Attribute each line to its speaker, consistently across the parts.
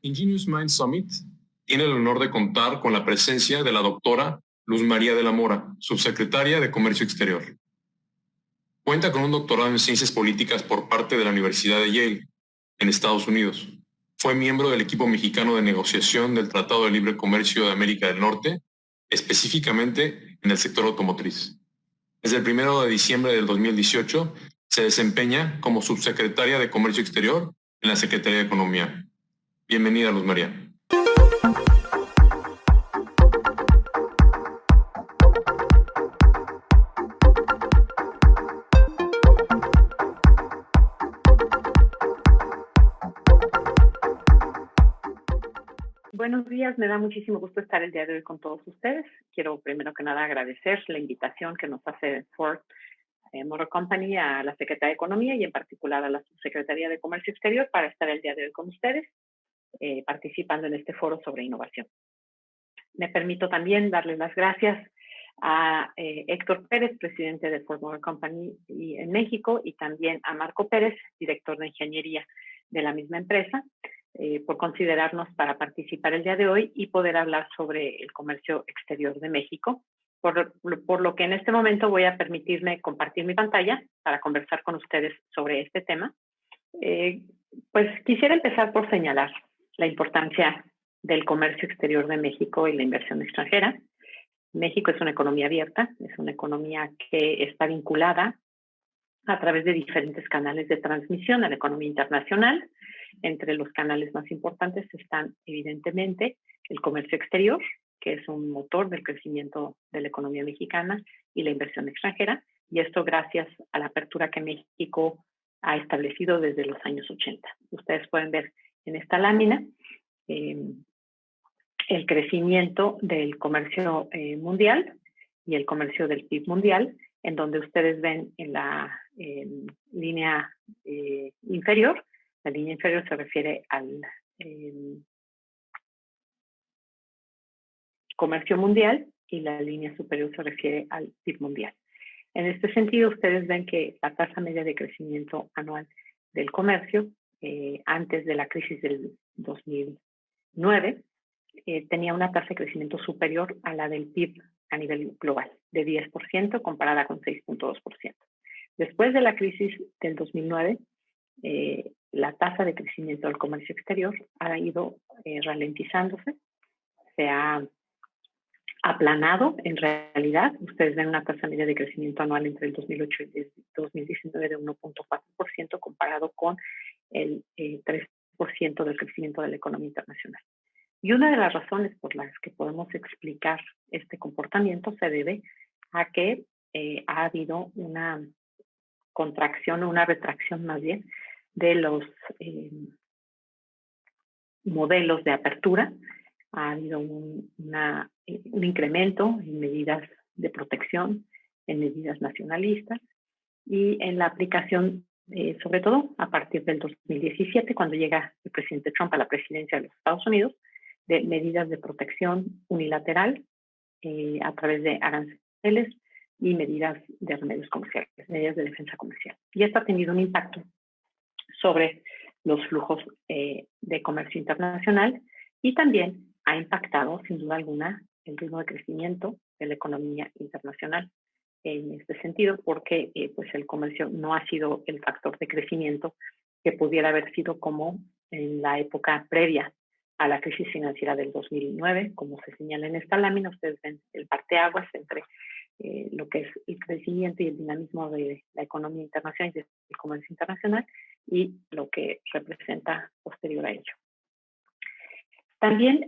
Speaker 1: Ingenious Mind Summit tiene el honor de contar con la presencia de la doctora Luz María de la Mora, subsecretaria de Comercio Exterior. Cuenta con un doctorado en Ciencias Políticas por parte de la Universidad de Yale, en Estados Unidos. Fue miembro del equipo mexicano de negociación del Tratado de Libre Comercio de América del Norte, específicamente en el sector automotriz. Desde el 1 de diciembre del 2018 se desempeña como subsecretaria de Comercio Exterior en la Secretaría de Economía. Bienvenida, Luz María.
Speaker 2: Buenos días, me da muchísimo gusto estar el día de hoy con todos ustedes. Quiero primero que nada agradecer la invitación que nos hace Ford Motor Company a la Secretaría de Economía y en particular a la Subsecretaría de Comercio Exterior para estar el día de hoy con ustedes participando en este foro sobre innovación. Me permito también darle las gracias a Héctor Pérez, presidente de Ford Motor Company en México, y también a Marco Pérez, director de ingeniería de la misma empresa, por considerarnos para participar el día de hoy y poder hablar sobre el comercio exterior de México. Por lo que en este momento voy a permitirme compartir mi pantalla para conversar con ustedes sobre este tema. Pues quisiera empezar por señalar la importancia del comercio exterior de México y la inversión extranjera. México es una economía abierta, es una economía que está vinculada a través de diferentes canales de transmisión a la economía internacional. Entre los canales más importantes están, evidentemente, el comercio exterior, que es un motor del crecimiento de la economía mexicana, y la inversión extranjera, y esto gracias a la apertura que México ha establecido desde los años 80. Ustedes pueden ver en esta lámina el crecimiento del comercio mundial y el comercio del PIB mundial, en donde ustedes ven en la línea inferior. La línea inferior se refiere al comercio mundial y la línea superior se refiere al PIB mundial. En este sentido, ustedes ven que la tasa media de crecimiento anual del comercio antes de la crisis del 2009 tenía una tasa de crecimiento superior a la del PIB a nivel global, de 10% comparada con 6.2%. Después de la crisis del 2009, la tasa de crecimiento del comercio exterior ha ido ralentizándose, se ha aplanado en realidad. Ustedes ven una tasa media de crecimiento anual entre el 2008 y el 2019 de 1.4% comparado con el 3% del crecimiento de la economía internacional. Y una de las razones por las que podemos explicar este comportamiento se debe a que ha habido una contracción o una retracción más bien de los modelos de apertura. Ha habido un incremento en medidas de protección, en medidas nacionalistas y en la aplicación, sobre todo a partir del 2017, cuando llega el presidente Trump a la presidencia de los Estados Unidos, de medidas de protección unilateral a través de aranceles y medidas de remedios comerciales, medidas de defensa comercial. Y esto ha tenido un impacto sobre los flujos de comercio internacional y también ha impactado, sin duda alguna, el ritmo de crecimiento de la economía internacional. En este sentido, porque pues el comercio no ha sido el factor de crecimiento que pudiera haber sido como en la época previa a la crisis financiera del 2009, como se señala en esta lámina. Ustedes ven el parteaguas entre lo que es el crecimiento y el dinamismo de la economía internacional y del comercio internacional y lo que representa posterior a ello. También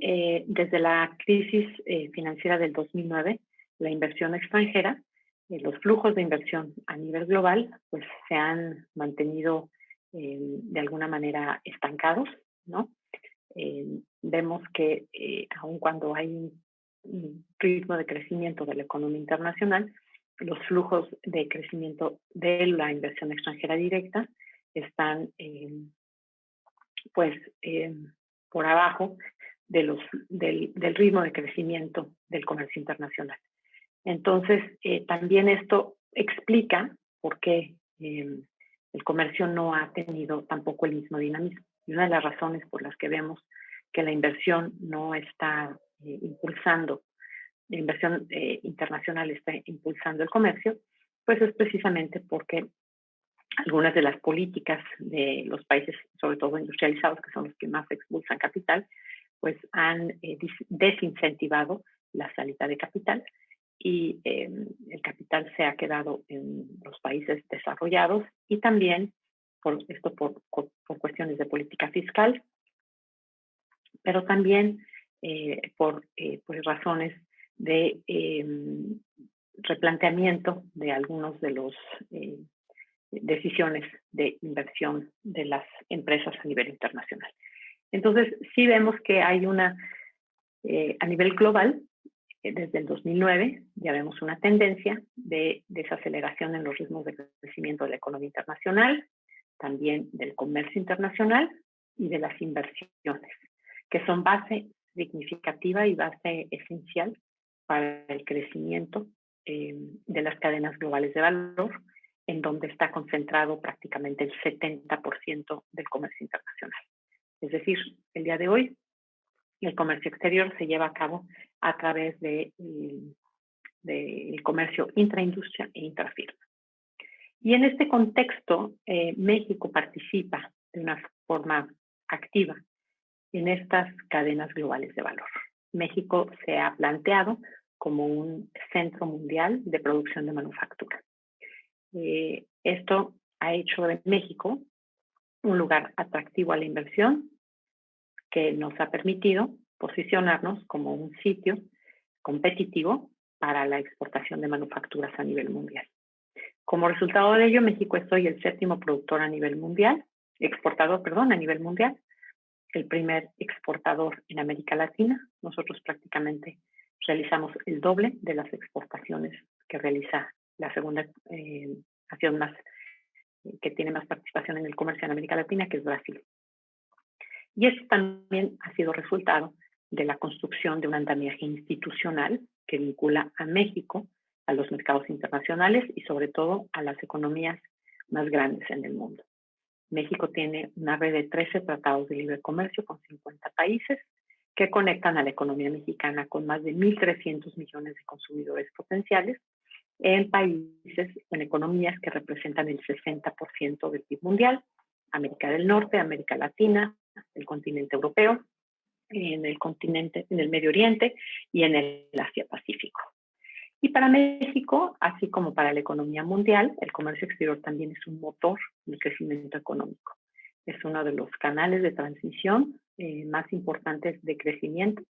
Speaker 2: desde la crisis financiera del 2009, la inversión extranjera, los flujos de inversión a nivel global, pues se han mantenido de alguna manera estancados, ¿no? Vemos que aun cuando hay un ritmo de crecimiento de la economía internacional, los flujos de crecimiento de la inversión extranjera directa están por abajo del ritmo de crecimiento del comercio internacional. Entonces, también esto explica por qué el comercio no ha tenido tampoco el mismo dinamismo. Y una de las razones por las que vemos que la inversión no está impulsando, la inversión internacional está impulsando el comercio, pues es precisamente porque algunas de las políticas de los países, sobre todo industrializados, que son los que más expulsan capital, pues han desincentivado la salida de capital y el capital se ha quedado en los países desarrollados y también por cuestiones de política fiscal, pero también por pues razones de replanteamiento de algunos de los decisiones de inversión de las empresas a nivel internacional. Entonces, sí vemos que hay a nivel global, desde el 2009, ya vemos una tendencia de desaceleración en los ritmos de crecimiento de la economía internacional, también del comercio internacional y de las inversiones, que son base significativa y base esencial para el crecimiento de las cadenas globales de valor, en donde está concentrado prácticamente el 70% del comercio internacional. Es decir, el día de hoy, el comercio exterior se lleva a cabo a través del comercio intraindustria e intrafirma. Y en este contexto, México participa de una forma activa en estas cadenas globales de valor. México se ha planteado como un centro mundial de producción de manufactura. Esto ha hecho de México un lugar atractivo a la inversión que nos ha permitido posicionarnos como un sitio competitivo para la exportación de manufacturas a nivel mundial. Como resultado de ello, México es hoy el séptimo productor a nivel mundial, exportador, perdón, a nivel mundial, el primer exportador en América Latina. Nosotros prácticamente realizamos el doble de las exportaciones que realiza la segunda nación más que tiene más participación en el comercio en América Latina, que es Brasil. Y esto también ha sido resultado de la construcción de un andamiaje institucional que vincula a México a los mercados internacionales y sobre todo a las economías más grandes en el mundo. México tiene una red de 13 tratados de libre comercio con 50 países que conectan a la economía mexicana con más de 1.300 millones de consumidores potenciales en países, en economías que representan el 60% del PIB mundial, América del Norte, América Latina, el continente europeo, en el Medio Oriente y en el Asia Pacífico. Y para México, así como para la economía mundial, el comercio exterior también es un motor del crecimiento económico. Es uno de los canales de transmisión más importantes de crecimiento.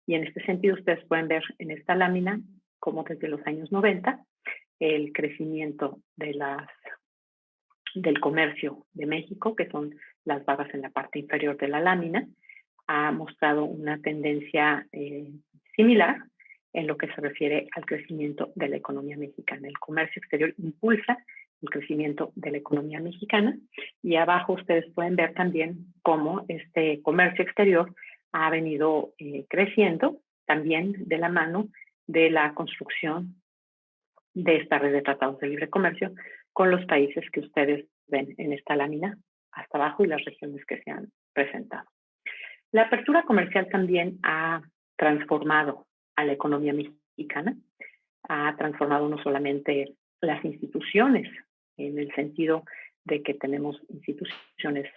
Speaker 2: Y en este sentido, ustedes pueden ver en esta lámina cómo desde los años 90 el crecimiento del comercio de México, que son las barras en la parte inferior de la lámina, ha mostrado una tendencia similar en lo que se refiere al crecimiento de la economía mexicana. El comercio exterior impulsa el crecimiento de la economía mexicana y abajo ustedes pueden ver también cómo este comercio exterior ha venido creciendo también de la mano de la construcción de esta red de tratados de libre comercio con los países que ustedes ven en esta lámina hasta abajo y las regiones que se han presentado. La apertura comercial también ha transformado a la economía mexicana, ha transformado no solamente las instituciones, en el sentido de que tenemos instituciones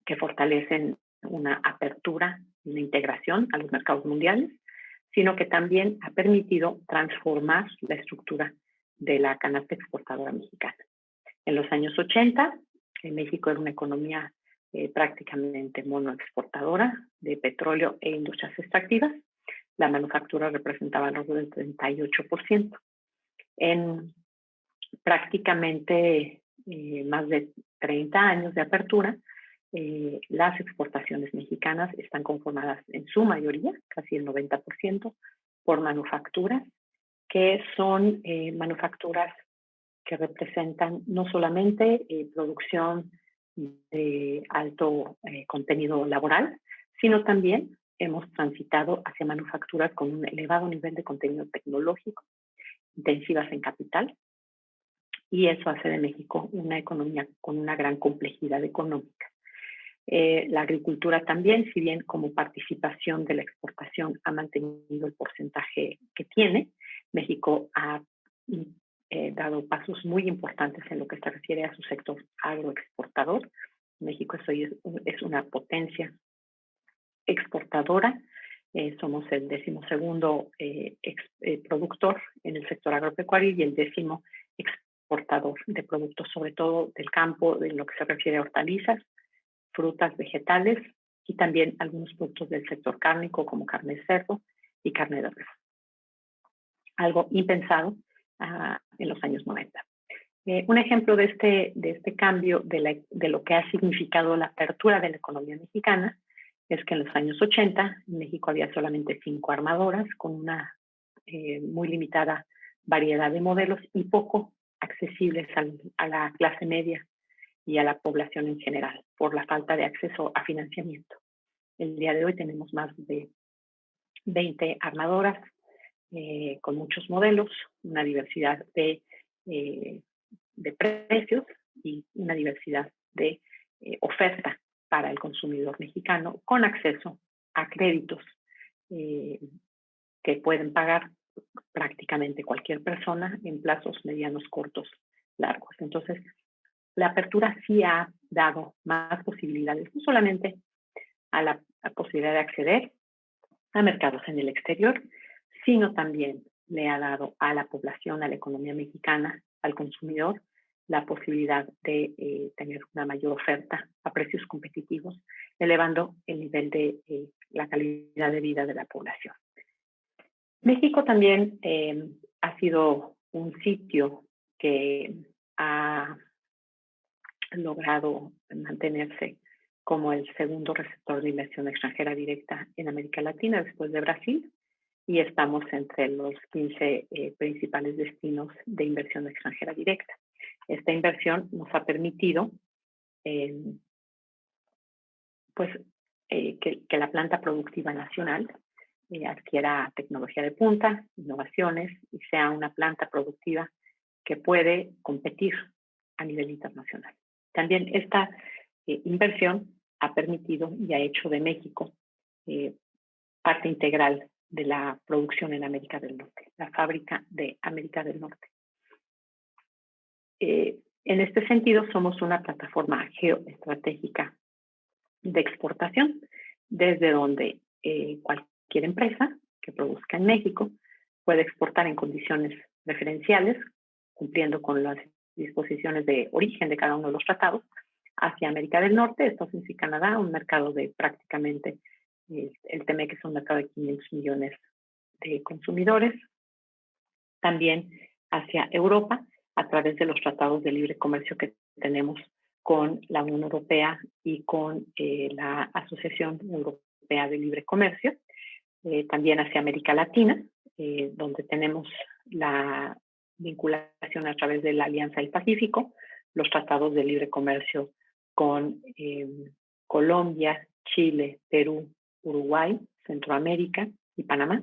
Speaker 2: que fortalecen una apertura, una integración a los mercados mundiales, sino que también ha permitido transformar la estructura de la canasta exportadora mexicana. En los años 80, México era una economía prácticamente monoexportadora de petróleo e industrias extractivas. La manufactura representaba alrededor del 38%. En prácticamente más de 30 años de apertura, las exportaciones mexicanas están conformadas en su mayoría, casi el 90%, por manufacturas que son manufacturas que representan no solamente producción de alto contenido laboral, sino también hemos transitado hacia manufacturas con un elevado nivel de contenido tecnológico, intensivas en capital, y eso hace de México una economía con una gran complejidad económica. La agricultura también, si bien como participación de la exportación ha mantenido el porcentaje que tiene, México ha dado pasos muy importantes en lo que se refiere a su sector agroexportador. México es una potencia exportadora. Somos el 12º productor en el sector agropecuario y el 10º exportador de productos, sobre todo del campo, de lo que se refiere a hortalizas, frutas, vegetales y también algunos productos del sector cárnico como carne de cerdo y carne de res. Algo impensado en los años 90. Un ejemplo de este cambio de lo que ha significado la apertura de la economía mexicana es que en los años 80 en México había solamente 5 armadoras con una muy limitada variedad de modelos y poco accesibles a la clase media y a la población en general por la falta de acceso a financiamiento. El día de hoy tenemos más de 20 armadoras con muchos modelos, una diversidad de precios y una diversidad de oferta para el consumidor mexicano con acceso a créditos que pueden pagar prácticamente cualquier persona en plazos medianos, cortos, largos. Entonces, la apertura sí ha dado más posibilidades, no solamente a la posibilidad de acceder a mercados en el exterior, sino también le ha dado a la población, a la economía mexicana, al consumidor, la posibilidad de tener una mayor oferta a precios competitivos, elevando el nivel de la calidad de vida de la población. México también ha sido un sitio que ha logrado mantenerse como el segundo receptor de inversión extranjera directa en América Latina después de Brasil, y estamos entre los 15 principales destinos de inversión extranjera directa. Esta inversión nos ha permitido que la planta productiva nacional adquiera tecnología de punta, innovaciones y sea una planta productiva que puede competir a nivel internacional. También esta inversión ha permitido y ha hecho de México parte integral de la producción en América del Norte, la fábrica de América del Norte. En este sentido, somos una plataforma geoestratégica de exportación, desde donde cualquier empresa que produzca en México puede exportar en condiciones preferenciales, cumpliendo con las disposiciones de origen de cada uno de los tratados, hacia América del Norte, Estados Unidos y Canadá, un mercado de prácticamente, el TEMEC es un mercado de 500 millones de consumidores. También hacia Europa, a través de los tratados de libre comercio que tenemos con la Unión Europea y con la Asociación Europea de Libre Comercio. También hacia América Latina, donde tenemos la vinculación a través de la Alianza del Pacífico, los tratados de libre comercio con Colombia, Chile, Perú, Uruguay, Centroamérica y Panamá.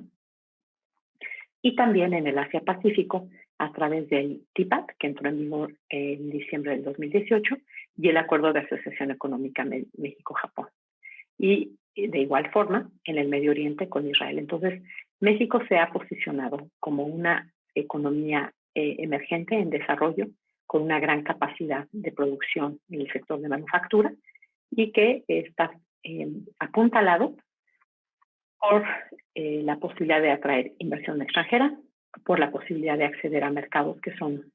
Speaker 2: Y también en el Asia-Pacífico a través del TPAT, que entró en vigor en diciembre del 2018, y el Acuerdo de Asociación Económica México-Japón. Y de igual forma, en el Medio Oriente con Israel. Entonces, México se ha posicionado como una economía emergente en desarrollo, con una gran capacidad de producción en el sector de manufactura y que está apuntalado por la posibilidad de atraer inversión extranjera, por la posibilidad de acceder a mercados que son,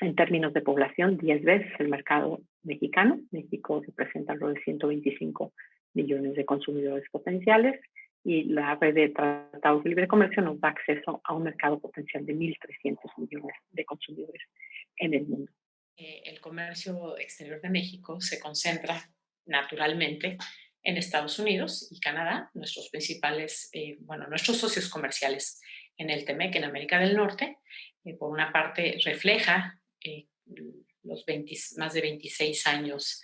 Speaker 2: en términos de población, 10 veces el mercado mexicano. México representa alrededor de 125 millones de consumidores potenciales y la red de tratados de libre comercio nos da acceso a un mercado potencial de 1.300 millones de consumidores en el mundo.
Speaker 3: El comercio exterior de México se concentra naturalmente en Estados Unidos y Canadá, nuestros principales, nuestros socios comerciales en el TEMEC, en América del Norte. Por una parte, refleja los más de 26 años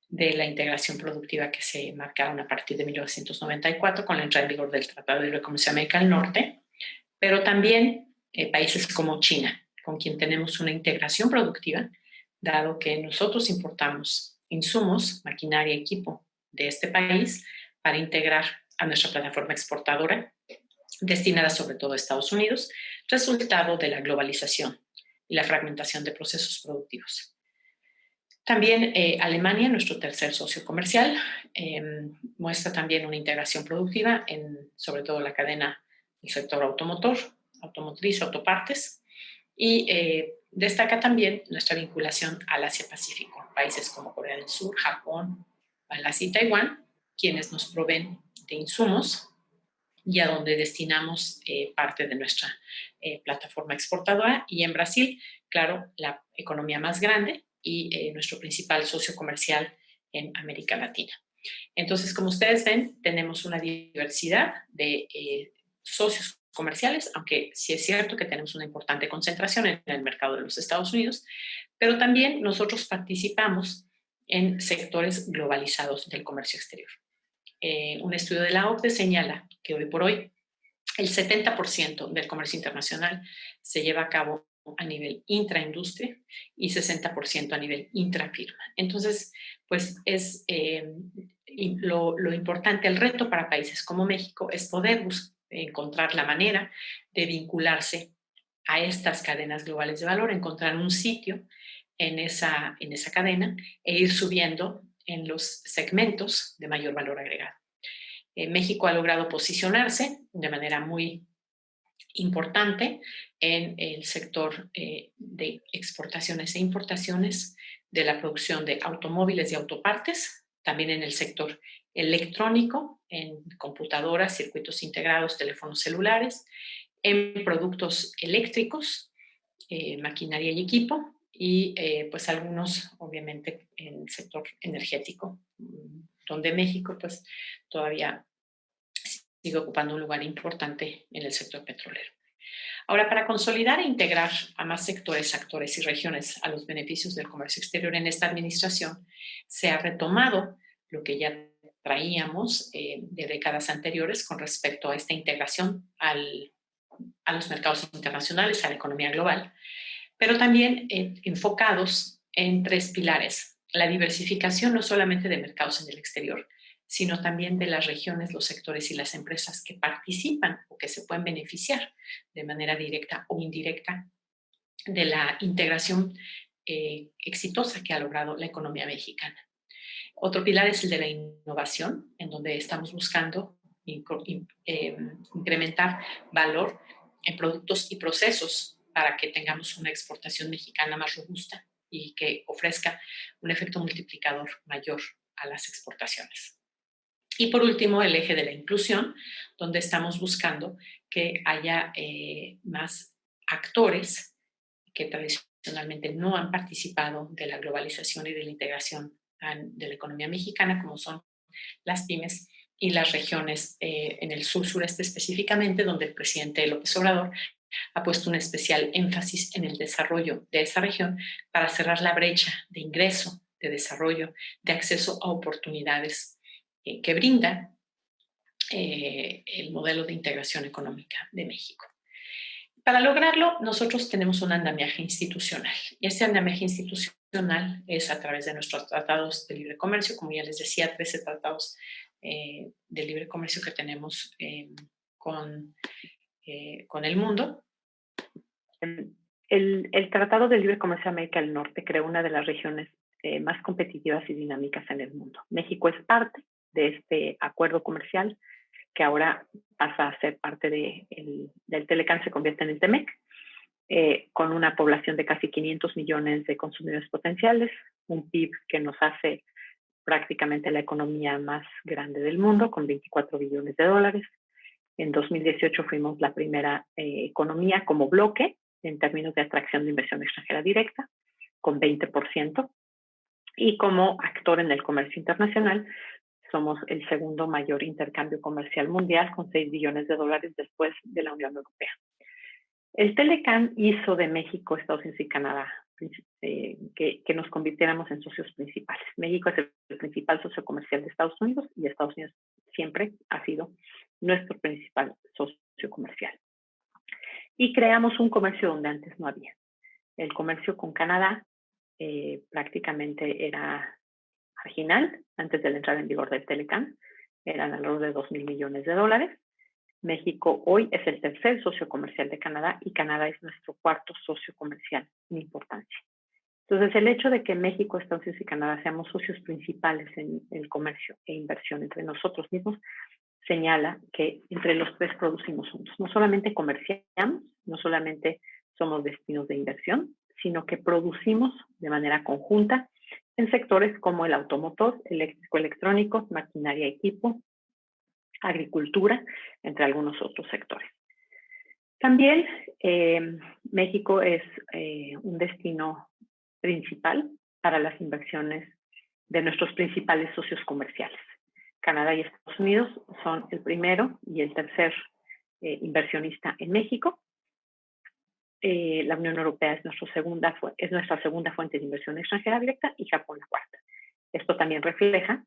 Speaker 3: de la integración productiva que se marcaron a partir de 1994 con la entrada en vigor del Tratado de Libre Comercio de América del Norte, pero también países como China, con quien tenemos una integración productiva, dado que nosotros importamos insumos, maquinaria, equipo de este país para integrar a nuestra plataforma exportadora, destinada sobre todo a Estados Unidos, resultado de la globalización y la fragmentación de procesos productivos. También Alemania, nuestro tercer socio comercial, muestra también una integración productiva en sobre todo la cadena del sector automotor, automotriz, autopartes, y destaca también nuestra vinculación al Asia-Pacífico, países como Corea del Sur, Japón, Malasia y Taiwán, quienes nos proveen de insumos y a donde destinamos parte de nuestra plataforma exportadora. Y en Brasil, claro, la economía más grande y nuestro principal socio comercial en América Latina. Entonces, como ustedes ven, tenemos una diversidad de socios comerciales, aunque sí es cierto que tenemos una importante concentración en el mercado de los Estados Unidos, pero también nosotros participamos en sectores globalizados del comercio exterior. Un estudio de la OCDE señala que hoy por hoy el 70% del comercio internacional se lleva a cabo a nivel intraindustria y 60% a nivel intrafirma. Entonces, pues es lo importante, el reto para países como México es poder encontrar la manera de vincularse a estas cadenas globales de valor, encontrar un sitio en esa cadena e ir subiendo en los segmentos de mayor valor agregado. México ha logrado posicionarse de manera muy importante en el sector de exportaciones e importaciones de la producción de automóviles y autopartes, también en el sector electrónico, en computadoras, circuitos integrados, teléfonos celulares, en productos eléctricos, maquinaria y equipo, y pues algunos obviamente en el sector energético, donde México pues todavía sigue ocupando un lugar importante en el sector petrolero. Ahora, para consolidar e integrar a más sectores, actores y regiones a los beneficios del comercio exterior en esta administración, se ha retomado lo que ya traíamos de décadas anteriores con respecto a esta integración a los mercados internacionales, a la economía global, pero también enfocados en tres pilares: la diversificación no solamente de mercados en el exterior, sino también de las regiones, los sectores y las empresas que participan o que se pueden beneficiar de manera directa o indirecta de la integración exitosa que ha logrado la economía mexicana. Otro pilar es el de la innovación, en donde estamos buscando incrementar valor en productos y procesos para que tengamos una exportación mexicana más robusta y que ofrezca un efecto multiplicador mayor a las exportaciones. Y por último, el eje de la inclusión, donde estamos buscando que haya más actores que tradicionalmente no han participado de la globalización y de la integración de la economía mexicana, como son las pymes y las regiones en el sur-sureste específicamente, donde el presidente López Obrador ha puesto un especial énfasis en el desarrollo de esa región para cerrar la brecha de ingreso, de desarrollo, de acceso a oportunidades que brinda el modelo de integración económica de México. Para lograrlo, nosotros tenemos un andamiaje institucional, y este andamiaje institucional es a través de nuestros tratados de libre comercio, como ya les decía, 13 tratados de libre comercio que tenemos con el mundo.
Speaker 2: El Tratado de Libre Comercio de América del Norte creó una de las regiones más competitivas y dinámicas en el mundo. México es parte de este acuerdo comercial, que ahora pasa a ser parte del Telecán, se convierte en el TEMEC, con una población de casi 500 millones de consumidores potenciales, un PIB que nos hace prácticamente la economía más grande del mundo, con 24 billones de dólares. En 2018 fuimos la primera economía como bloque en términos de atracción de inversión extranjera directa, con 20%. Y como actor en el comercio internacional, somos el segundo mayor intercambio comercial mundial, con 6 billones de dólares después de la Unión Europea. El Telecán hizo de México, Estados Unidos y Canadá que nos convirtiéramos en socios principales. México es el principal socio comercial de Estados Unidos y Estados Unidos siempre ha sido nuestro principal socio comercial. Y creamos un comercio donde antes no había. El comercio con Canadá prácticamente era marginal antes de la entrada en vigor del Telecán, eran alrededor de $2,000 millones. México hoy es el tercer socio comercial de Canadá y Canadá es nuestro cuarto socio comercial en importancia. Entonces, el hecho de que México, Estados Unidos y Canadá seamos socios principales en el comercio e inversión entre nosotros mismos señala que entre los tres producimos juntos. No solamente comerciamos, no solamente somos destinos de inversión, sino que producimos de manera conjunta en sectores como el automotor, eléctrico, electrónico, maquinaria, equipo, agricultura, entre algunos otros sectores. También México es un destino principal para las inversiones de nuestros principales socios comerciales. Canadá y Estados Unidos son el primero y el tercer inversionista en México. La Unión Europea es nuestra segunda fuente de inversión extranjera directa y Japón la cuarta. Esto también refleja,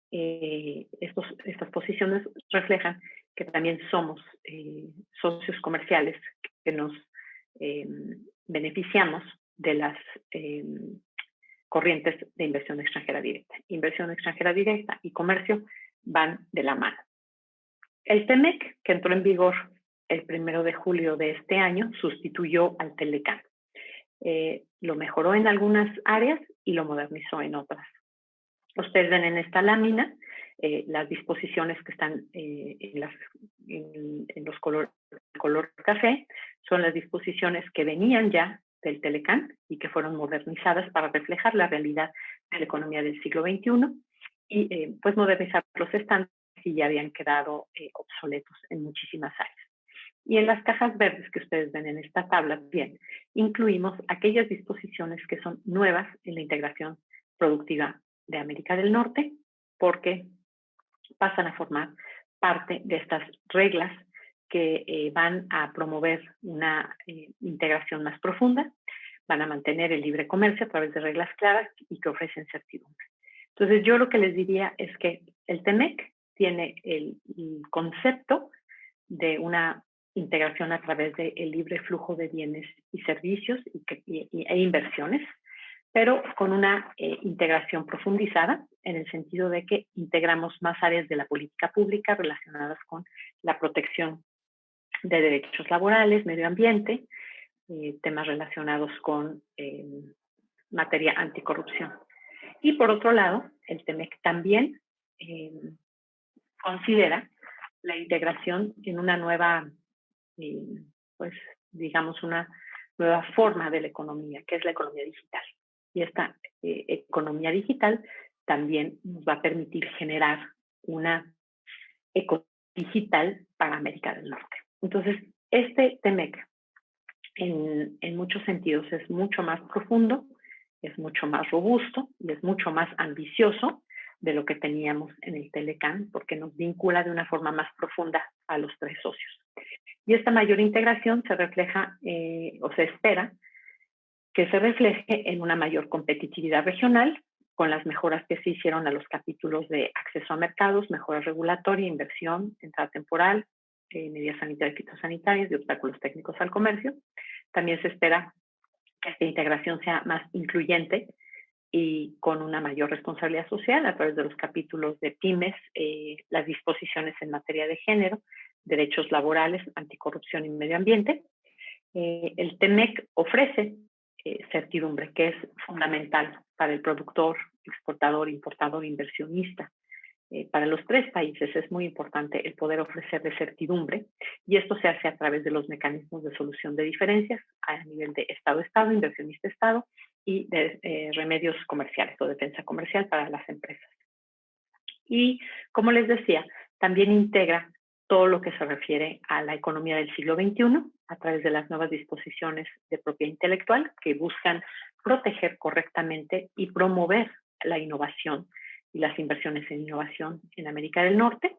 Speaker 2: estas posiciones reflejan que también somos socios comerciales que nos beneficiamos de las corrientes de inversión extranjera directa. Inversión extranjera directa y comercio van de la mano. El TEMEC, que entró en vigor el 1 de julio de este año, sustituyó al Telecán. Lo mejoró en algunas áreas y lo modernizó en otras. Ustedes ven en esta lámina las disposiciones que están en los color café, son las disposiciones que venían ya del Telecán y que fueron modernizadas para reflejar la realidad de la economía del siglo XXI y pues modernizar los estándares que ya habían quedado obsoletos en muchísimas áreas. Y en las cajas verdes que ustedes ven en esta tabla, bien, incluimos aquellas disposiciones que son nuevas en la integración productiva de América del Norte, porque pasan a formar parte de estas reglas que van a promover una integración más profunda, van a mantener el libre comercio a través de reglas claras y que ofrecen certidumbre. Entonces, yo lo que les diría es que el TEMEC tiene el concepto de una integración a través del libre flujo de bienes y servicios e inversiones, pero con una integración profundizada en el sentido de que integramos más áreas de la política pública relacionadas con la protección de derechos laborales, medio ambiente, temas relacionados con materia anticorrupción. Y por otro lado, el TEMEC también considera la integración en una nueva, pues digamos, una nueva forma de la economía, que es la economía digital. Y esta economía digital también nos va a permitir generar una economía digital para América del Norte. Entonces, este TEMEC en muchos sentidos es mucho más profundo, es mucho más robusto y es mucho más ambicioso de lo que teníamos en el Telecán, porque nos vincula de una forma más profunda a los tres socios. Y esta mayor integración se refleja o se espera que se refleje en una mayor competitividad regional, con las mejoras que se hicieron a los capítulos de acceso a mercados, mejora regulatoria, inversión, entrada temporal, medidas sanitarias y fitosanitarias y obstáculos técnicos al comercio. También se espera que esta integración sea más incluyente y con una mayor responsabilidad social a través de los capítulos de pymes, las disposiciones en materia de género, derechos laborales, anticorrupción y medio ambiente. El TEMEC ofrece certidumbre, que es fundamental para el productor, exportador, importador, inversionista. Para los tres países es muy importante el poder ofrecerle certidumbre y esto se hace a través de los mecanismos de solución de diferencias a nivel de Estado-Estado, inversionista-Estado y de remedios comerciales o defensa comercial para las empresas. Y como les decía, también integra todo lo que se refiere a la economía del siglo XXI a través de las nuevas disposiciones de propiedad intelectual que buscan proteger correctamente y promover la innovación y las inversiones en innovación en América del Norte.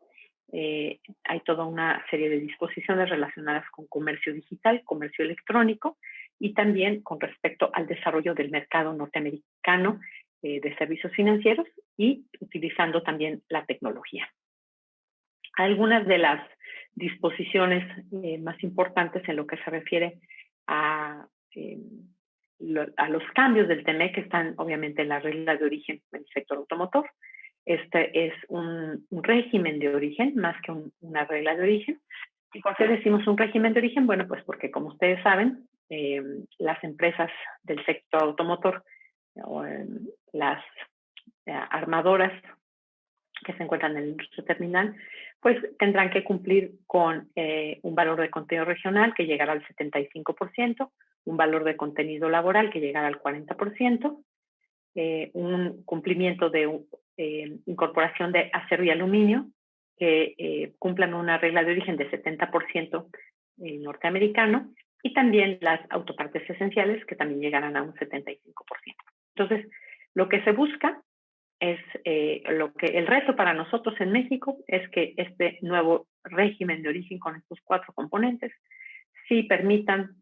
Speaker 2: Hay toda una serie de disposiciones relacionadas con comercio digital, comercio electrónico y también con respecto al desarrollo del mercado norteamericano de servicios financieros y utilizando también la tecnología. Algunas de las disposiciones más importantes en lo que se refiere a a los cambios del TEMEC que están obviamente en las reglas de origen del sector automotor. Este es un régimen de origen más que una regla de origen. ¿Y por qué decimos un régimen de origen? Bueno, pues porque como ustedes saben, las empresas del sector automotor, las armadoras que se encuentran en la industria terminal, pues tendrán que cumplir con un valor de contenido regional que llegará al 75%, un valor de contenido laboral que llegará al 40%, un cumplimiento de incorporación de acero y aluminio que cumplan una regla de origen de 70% norteamericano, y también las autopartes esenciales que también llegarán a un 75%. Entonces, lo que se busca es el reto para nosotros en México es que este nuevo régimen de origen con estos 4 componentes sí permitan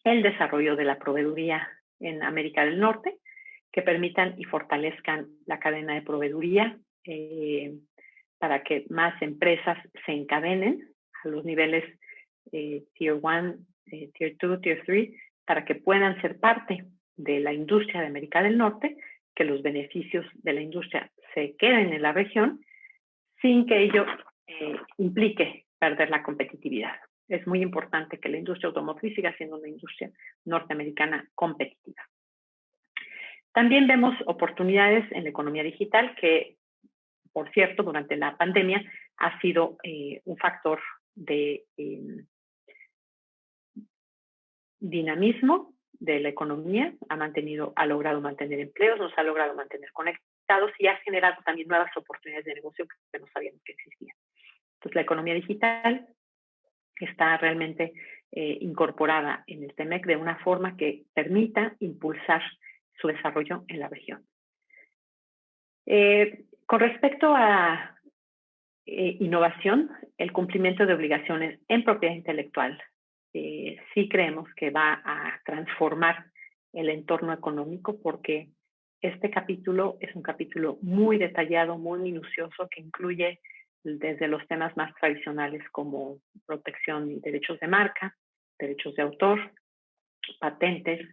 Speaker 2: el desarrollo de la proveeduría en América del Norte, que permitan y fortalezcan la cadena de proveeduría para que más empresas se encadenen a los niveles Tier 1, Tier 2, Tier 3, para que puedan ser parte de la industria de América del Norte, que los beneficios de la industria se queden en la región sin que ello implique perder la competitividad. Es muy importante que la industria automotriz siga siendo una industria norteamericana competitiva. También vemos oportunidades en la economía digital que, por cierto, durante la pandemia ha sido un factor de dinamismo de la economía, ha logrado mantener empleos, nos ha logrado mantener conectados y ha generado también nuevas oportunidades de negocio que no sabíamos que existían. Entonces, la economía digital está realmente incorporada en el TEMEC de una forma que permita impulsar su desarrollo en la región. Con respecto a innovación, el cumplimiento de obligaciones en propiedad intelectual sí creemos que va a transformar el entorno económico, porque este capítulo es un capítulo muy detallado, muy minucioso, que incluye desde los temas más tradicionales como protección y derechos de marca, derechos de autor, patentes,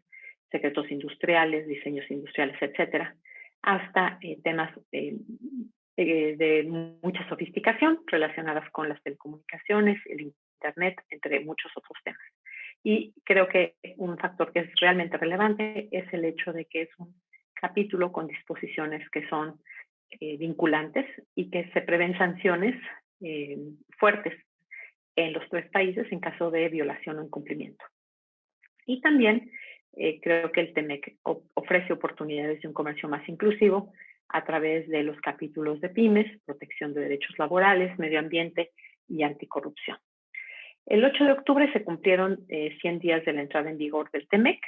Speaker 2: secretos industriales, diseños industriales, etcétera, hasta temas de mucha sofisticación relacionadas con las telecomunicaciones, el Internet, entre muchos otros temas. Y creo que un factor que es realmente relevante es el hecho de que es un capítulo con disposiciones que son vinculantes y que se prevén sanciones fuertes en los 3 países en caso de violación o incumplimiento. Y también creo que el TEMEC ofrece oportunidades de un comercio más inclusivo a través de los capítulos de pymes, protección de derechos laborales, medio ambiente y anticorrupción. El 8 de octubre se cumplieron 100 días de la entrada en vigor del TEMEC.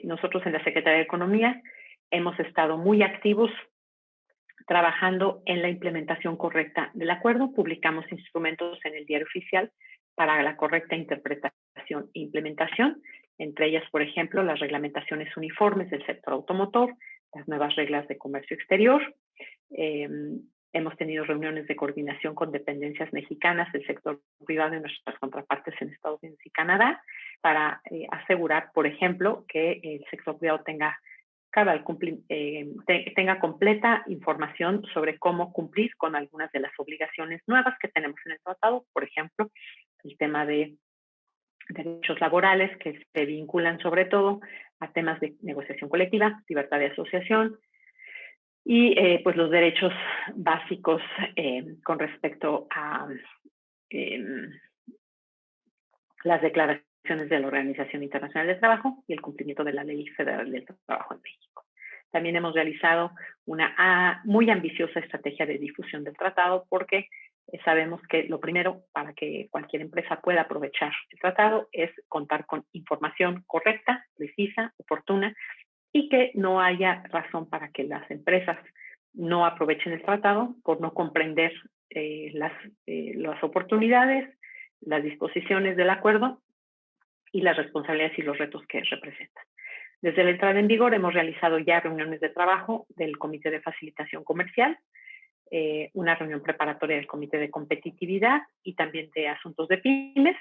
Speaker 2: Nosotros en la Secretaría de Economía hemos estado muy activos trabajando en la implementación correcta del acuerdo. Publicamos instrumentos en el Diario Oficial para la correcta interpretación e implementación, entre ellas, por ejemplo, las reglamentaciones uniformes del sector automotor, las nuevas reglas de comercio exterior. Hemos tenido reuniones de coordinación con dependencias mexicanas del sector privado y nuestras contrapartes en Estados Unidos y Canadá para asegurar, por ejemplo, que el sector privado tenga completa información sobre cómo cumplir con algunas de las obligaciones nuevas que tenemos en el tratado, por ejemplo, el tema de derechos laborales que se vinculan sobre todo a temas de negociación colectiva, libertad de asociación y pues los derechos básicos con respecto a las declaraciones de la Organización Internacional del Trabajo y el cumplimiento de la Ley Federal del Trabajo en México. También hemos realizado una muy ambiciosa estrategia de difusión del tratado porque sabemos que lo primero para que cualquier empresa pueda aprovechar el tratado es contar con información correcta, precisa, oportuna y que no haya razón para que las empresas no aprovechen el tratado por no comprender las oportunidades, las disposiciones del acuerdo y las responsabilidades y los retos que representan. Desde la entrada en vigor hemos realizado ya reuniones de trabajo del Comité de Facilitación Comercial, una reunión preparatoria del Comité de Competitividad y también de Asuntos de Pymes,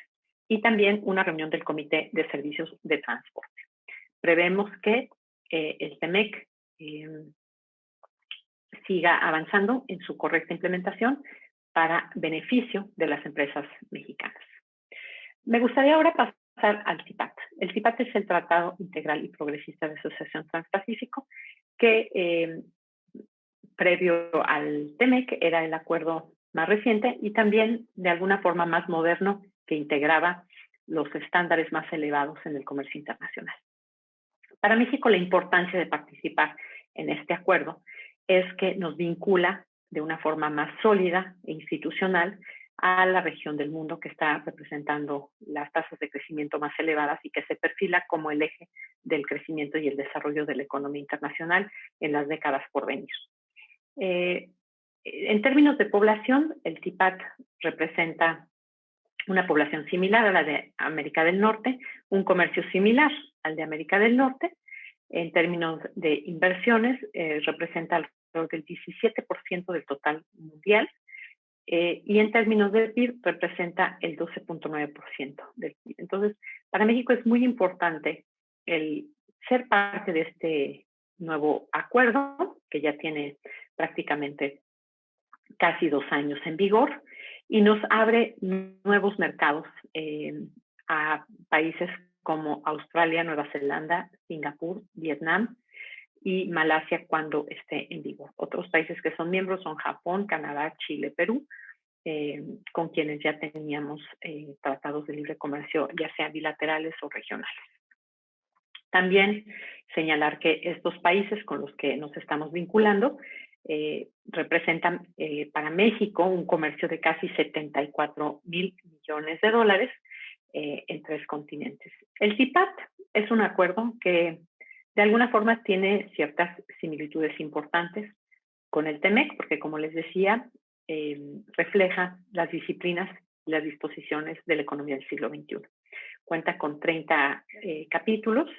Speaker 2: y también una reunión del Comité de Servicios de Transporte. prevemos que el TEMEC siga avanzando en su correcta implementación para beneficio de las empresas mexicanas. Me gustaría ahora pasar al TIPAT. El TIPAT es el Tratado Integral y Progresista de Asociación Transpacífico, que previo al TEMEC era el acuerdo más reciente y también de alguna forma más moderno, que integraba los estándares más elevados en el comercio internacional. Para México, la importancia de participar en este acuerdo es que nos vincula de una forma más sólida e institucional a la región del mundo que está representando las tasas de crecimiento más elevadas y que se perfila como el eje del crecimiento y el desarrollo de la economía internacional en las décadas por venir. En términos de población, el TIPAT representa una población similar a la de América del Norte, un comercio similar al de América del Norte. En términos de inversiones, representa alrededor del 17% del total mundial, y en términos de PIB representa el 12.9% del PIB. Entonces, para México es muy importante el ser parte de este nuevo acuerdo, que ya tiene prácticamente casi 2 años en vigor, y nos abre nuevos mercados a países como Australia, Nueva Zelanda, Singapur, Vietnam y Malasia cuando esté en vigor. Otros países que son miembros son Japón, Canadá, Chile, Perú, con quienes ya teníamos tratados de libre comercio, ya sean bilaterales o regionales. También señalar que estos países con los que nos estamos vinculando representan para México un comercio de casi 74 mil millones de dólares en 3 continentes. El TIPAT es un acuerdo que de alguna forma tiene ciertas similitudes importantes con el TEMEC, porque como les decía, refleja las disciplinas y las disposiciones de la economía del siglo XXI. Cuenta con 30 capítulos.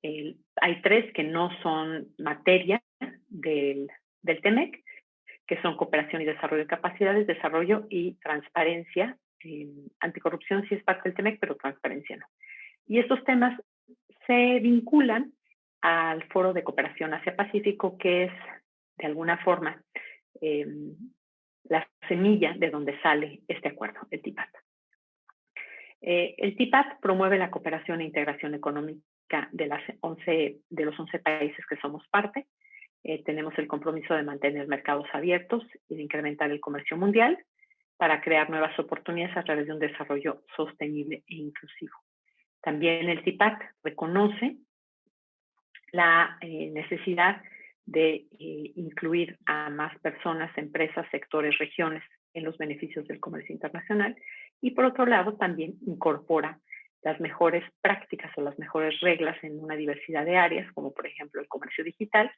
Speaker 2: Hay 3 que no son materia del TEMEC, que son cooperación y desarrollo de capacidades, desarrollo y transparencia. Anticorrupción sí es parte del TEMEC, pero transparencia no. Y estos temas se vinculan al Foro de Cooperación Asia-Pacífico, que es, de alguna forma, la semilla de donde sale este acuerdo, el TIPAT. El TIPAT promueve la cooperación e integración económica de los 11 países que somos parte. Tenemos el compromiso de mantener mercados abiertos y de incrementar el comercio mundial para crear nuevas oportunidades a través de un desarrollo sostenible e inclusivo. También el TIPAT reconoce la necesidad de incluir a más personas, empresas, sectores, regiones en los beneficios del comercio internacional y por otro lado también incorpora las mejores prácticas o las mejores reglas en una diversidad de áreas, como por ejemplo el comercio digital,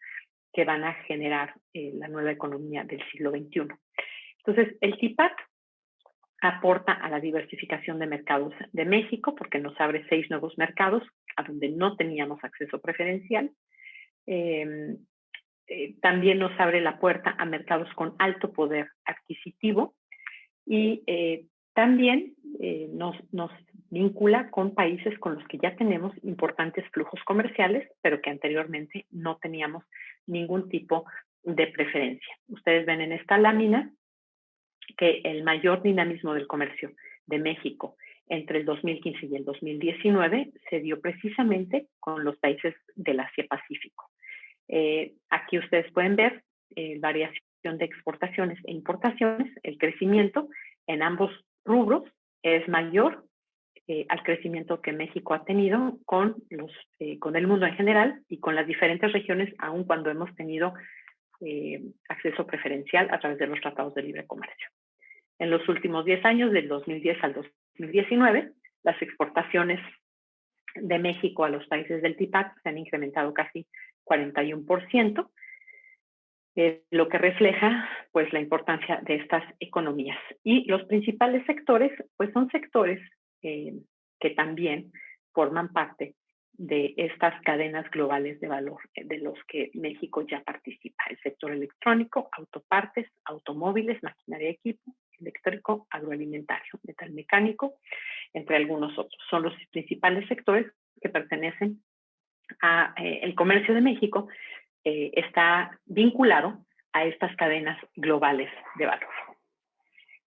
Speaker 2: que van a generar la nueva economía del siglo XXI. Entonces, el TIPAT aporta a la diversificación de mercados de México porque nos abre 6 nuevos mercados a donde no teníamos acceso preferencial. También nos abre la puerta a mercados con alto poder adquisitivo y también nos vincula con países con los que ya tenemos importantes flujos comerciales, pero que anteriormente no teníamos ningún tipo de preferencia. Ustedes ven en esta lámina que el mayor dinamismo del comercio de México entre el 2015 y el 2019 se dio precisamente con los países del Asia-Pacífico. Aquí ustedes pueden ver variación de exportaciones e importaciones. El crecimiento en ambos rubros es mayor al crecimiento que México ha tenido con el mundo en general y con las diferentes regiones, aun cuando hemos tenido acceso preferencial a través de los tratados de libre comercio. En los últimos 10 años, del 2010 al 2019, las exportaciones de México a los países del TIPAT se han incrementado casi 41%, lo que refleja pues la importancia de estas economías. Y los principales sectores pues son sectores que también forman parte de estas cadenas globales de valor de los que México ya participa. El sector electrónico, autopartes, automóviles, maquinaria de equipo, eléctrico, agroalimentario, metal mecánico, entre algunos otros. Son los principales sectores que pertenecen a el comercio de México está vinculado a estas cadenas globales de valor.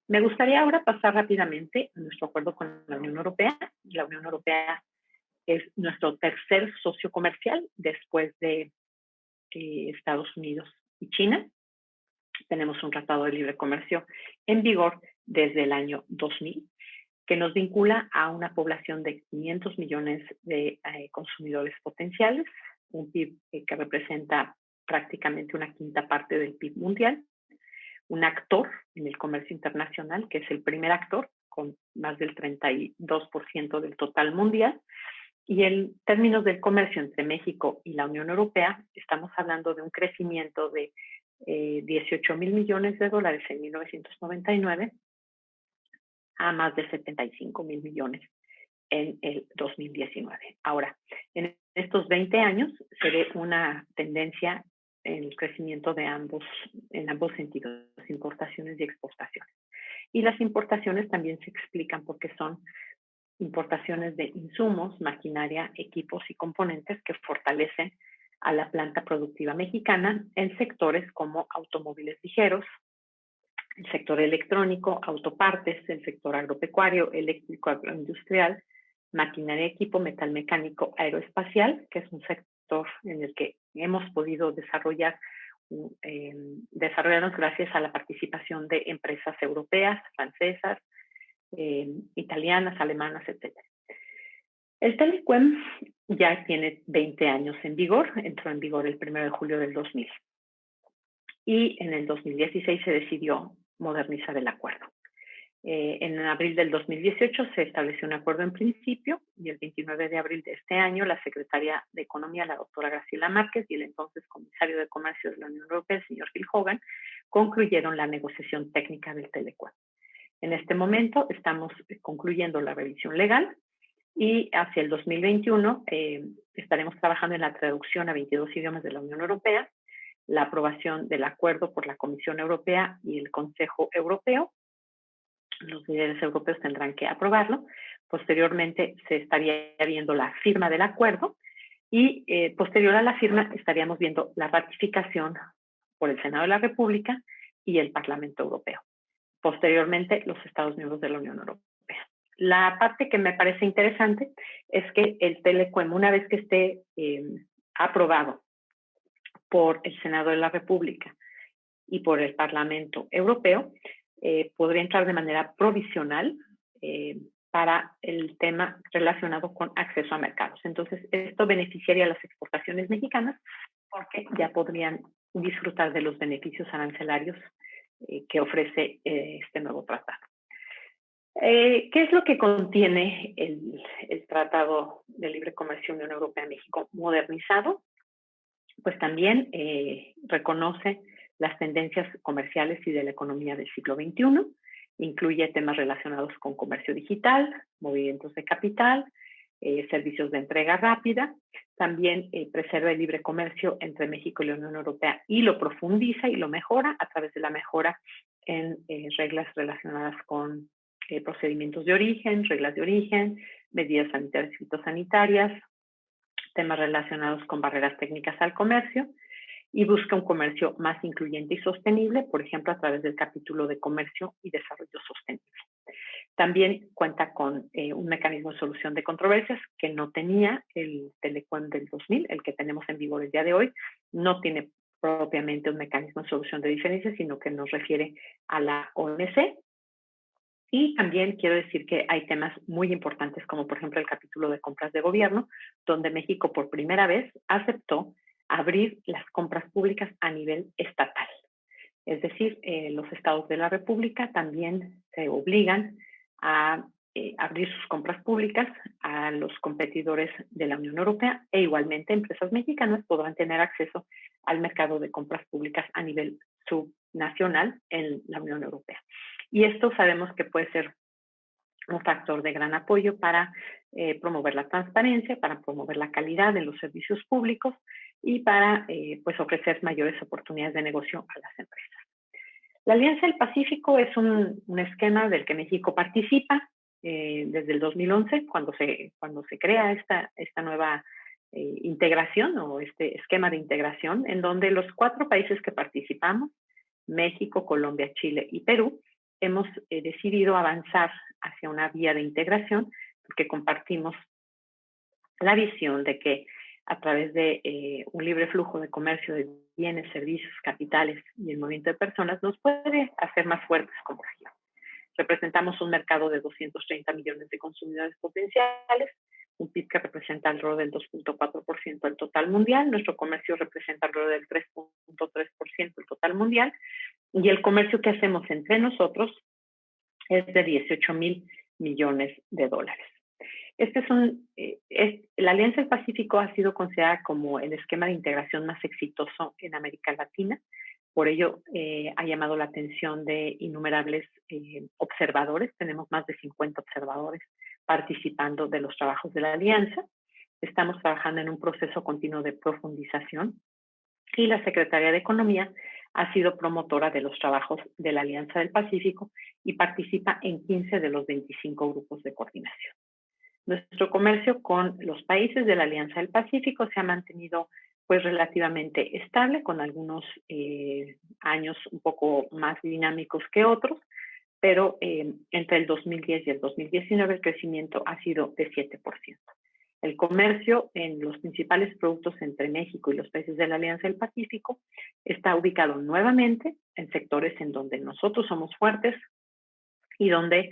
Speaker 2: Me gustaría ahora pasar rápidamente a nuestro acuerdo con la Unión Europea. La Unión Europea es nuestro tercer socio comercial después de Estados Unidos y China. Tenemos un tratado de libre comercio en vigor desde el año 2000 que nos vincula a una población de 500 millones de consumidores potenciales, un PIB que representa prácticamente una quinta parte del PIB mundial, un actor en el comercio internacional, que es el primer actor, con más del 32% del total mundial, y en términos del comercio entre México y la Unión Europea, estamos hablando de un crecimiento de 18,000 millones de dólares en 1999 a más de 75,000 millones en el 2019. Ahora, en estos 20 años se ve una tendencia en el crecimiento de en ambos sentidos, importaciones y exportaciones. Y las importaciones también se explican porque son importaciones de insumos, maquinaria, equipos y componentes que fortalecen a la planta productiva mexicana en sectores como automóviles ligeros, el sector electrónico, autopartes, el sector agropecuario, eléctrico, agroindustrial, maquinaria, equipo, metal mecánico, aeroespacial, que es un sector en el que hemos podido desarrollarnos gracias a la participación de empresas europeas, francesas, italianas, alemanas, etc. El Telequem ya tiene 20 años en vigor, entró en vigor el 1 de julio del 2000. Y en el 2016 se decidió modernizar el acuerdo. En abril del 2018 se estableció un acuerdo en principio y el 29 de abril de este año la secretaria de Economía, la doctora Graciela Márquez, y el entonces comisario de Comercio de la Unión Europea, el señor Phil Hogan, concluyeron la negociación técnica del Telequem. En este momento estamos concluyendo la revisión legal y hacia el 2021 estaremos trabajando en la traducción a 22 idiomas de la Unión Europea, la aprobación del acuerdo por la Comisión Europea y el Consejo Europeo. Los líderes europeos tendrán que aprobarlo. Posteriormente se estaría viendo la firma del acuerdo y posterior a la firma estaríamos viendo la ratificación por el Senado de la República y el Parlamento Europeo. Posteriormente, los Estados miembros de la Unión Europea. La parte que me parece interesante es que el Telequem, una vez que esté aprobado por el Senado de la República y por el Parlamento Europeo, podría entrar de manera provisional para el tema relacionado con acceso a mercados. Entonces, esto beneficiaría a las exportaciones mexicanas porque ya podrían disfrutar de los beneficios arancelarios que ofrece este nuevo tratado. ¿Qué es lo que contiene el Tratado de Libre Comercio Unión Europea-México modernizado? Pues también reconoce las tendencias comerciales y de la economía del siglo XXI, incluye temas relacionados con comercio digital, movimientos de capital, servicios de entrega rápida, también preserva el libre comercio entre México y la Unión Europea y lo profundiza y lo mejora a través de la mejora en reglas relacionadas con procedimientos de origen, reglas de origen, medidas sanitarias y fitosanitarias, temas relacionados con barreras técnicas al comercio, y busca un comercio más incluyente y sostenible, por ejemplo, a través del capítulo de comercio y desarrollo sostenible. También cuenta con un mecanismo de solución de controversias que no tenía el Telequem del 2000, el que tenemos en vigor el día de hoy. No tiene propiamente un mecanismo de solución de diferencias, sino que nos refiere a la OMC. Y también quiero decir que hay temas muy importantes, como por ejemplo el capítulo de compras de gobierno, donde México por primera vez aceptó abrir las compras públicas a nivel estatal. Es decir, los estados de la República también se obligan a abrir sus compras públicas a los competidores de la Unión Europea e igualmente empresas mexicanas podrán tener acceso al mercado de compras públicas a nivel subnacional en la Unión Europea. Y esto sabemos que puede ser un factor de gran apoyo para promover la transparencia, para promover la calidad en los servicios públicos y para pues ofrecer mayores oportunidades de negocio a las empresas. La Alianza del Pacífico es un esquema del que México participa. desde el 2011, cuando se crea esta nueva integración o este esquema de integración, en donde los 4 países que participamos, México, Colombia, Chile y Perú, hemos decidido avanzar hacia una vía de integración porque compartimos la visión de que a través de un libre flujo de comercio de bienes, servicios, capitales y el movimiento de personas nos puede hacer más fuertes como región. Representamos un mercado de 230 millones de consumidores potenciales, un PIB que representa alrededor del 2.4% del total mundial, nuestro comercio representa alrededor del 3.3% del total mundial, y el comercio que hacemos entre nosotros es de 18,000 millones de dólares. La Alianza del Pacífico ha sido considerada como el esquema de integración más exitoso en América Latina. Por ello, ha llamado la atención de innumerables observadores. Tenemos más de 50 observadores participando de los trabajos de la Alianza. Estamos trabajando en un proceso continuo de profundización y la Secretaría de Economía ha sido promotora de los trabajos de la Alianza del Pacífico y participa en 15 de los 25 grupos de coordinación. Nuestro comercio con los países de la Alianza del Pacífico se ha mantenido pues relativamente estable, con algunos años un poco más dinámicos que otros, pero entre el 2010 y el 2019 el crecimiento ha sido de 7%. El comercio en los principales productos entre México y los países de la Alianza del Pacífico está ubicado nuevamente en sectores en donde nosotros somos fuertes y donde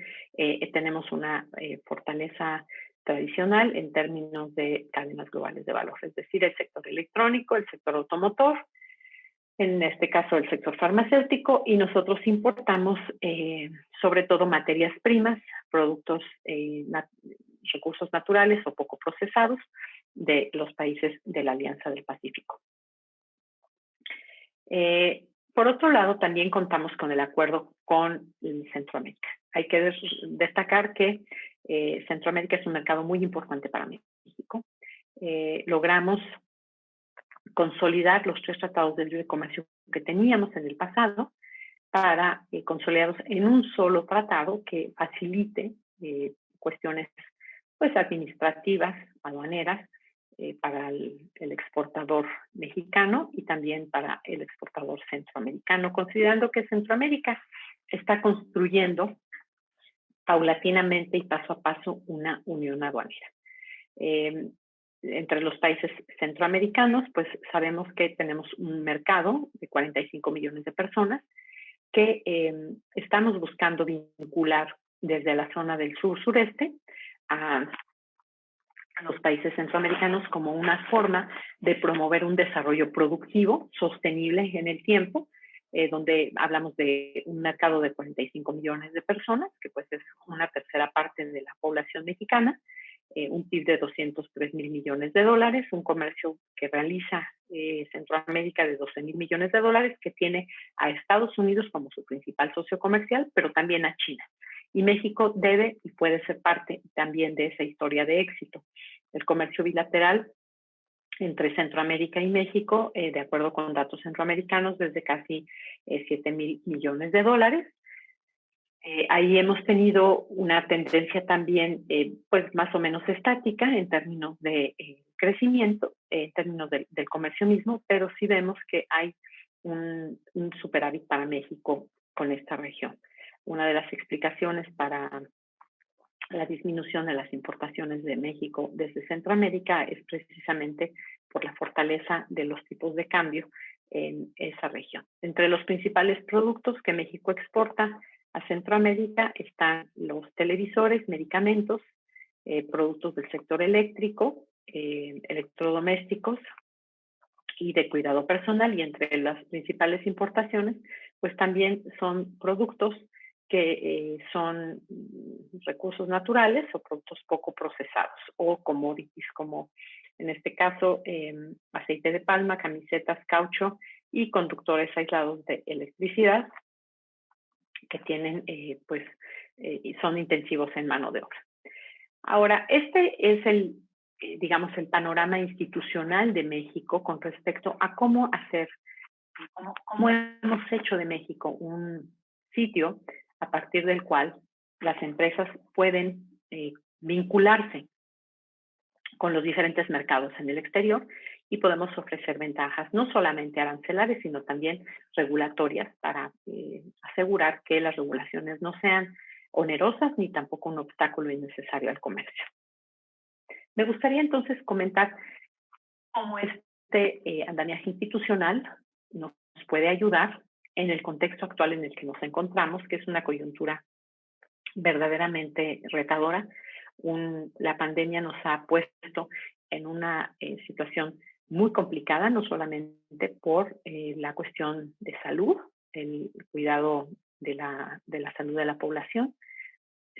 Speaker 2: tenemos una fortaleza tradicional en términos de cadenas globales de valor, es decir, el sector electrónico, el sector automotor, en este caso el sector farmacéutico, y nosotros importamos sobre todo materias primas, productos, recursos naturales o poco procesados de los países de la Alianza del Pacífico. Por otro lado, también contamos con el acuerdo con Centroamérica. Hay que destacar que Centroamérica es un mercado muy importante para México. Logramos consolidar los 3 tratados de libre comercio que teníamos en el pasado para consolidarlos en un solo tratado que facilite cuestiones pues, administrativas, aduaneras, para el exportador mexicano y también para el exportador centroamericano, considerando que Centroamérica está construyendo paulatinamente y paso a paso una unión aduanera. Entre los países centroamericanos, pues sabemos que tenemos un mercado de 45 millones de personas que estamos buscando vincular desde la zona del sur-sureste a los países centroamericanos como una forma de promover un desarrollo productivo sostenible en el tiempo, donde hablamos de un mercado de 45 millones de personas, que pues es una tercera parte de la población mexicana, un PIB de 203,000 millones de dólares, un comercio que realiza Centroamérica de 12,000 millones de dólares, que tiene a Estados Unidos como su principal socio comercial, pero también a China. Y México debe y puede ser parte también de esa historia de éxito. El comercio bilateral entre Centroamérica y México, de acuerdo con datos centroamericanos, desde casi 7,000 millones de dólares. Ahí hemos tenido una tendencia también, pues más o menos estática en términos de crecimiento, en términos del comercio mismo, pero sí vemos que hay un superávit para México con esta región. Una de las explicaciones para la disminución de las importaciones de México desde Centroamérica es precisamente por la fortaleza de los tipos de cambio en esa región. Entre los principales productos que México exporta a Centroamérica están los televisores, medicamentos, productos del sector eléctrico, electrodomésticos y de cuidado personal, y entre las principales importaciones, pues también son productos que son recursos naturales o productos poco procesados o commodities, como en este caso aceite de palma, camisetas, caucho y conductores aislados de electricidad que tienen, son intensivos en mano de obra. Ahora, este es digamos, el panorama institucional de México con respecto a cómo hacer, cómo hemos hecho de México un sitio a partir del cual las empresas pueden vincularse con los diferentes mercados en el exterior y podemos ofrecer ventajas no solamente arancelares, sino también regulatorias para asegurar que las regulaciones no sean onerosas ni tampoco un obstáculo innecesario al comercio. Me gustaría entonces comentar cómo este andamiaje institucional nos puede ayudar en el contexto actual en el que nos encontramos, que es una coyuntura verdaderamente retadora. La pandemia nos ha puesto en una situación muy complicada, no solamente por la cuestión de salud, el cuidado de la salud de la población,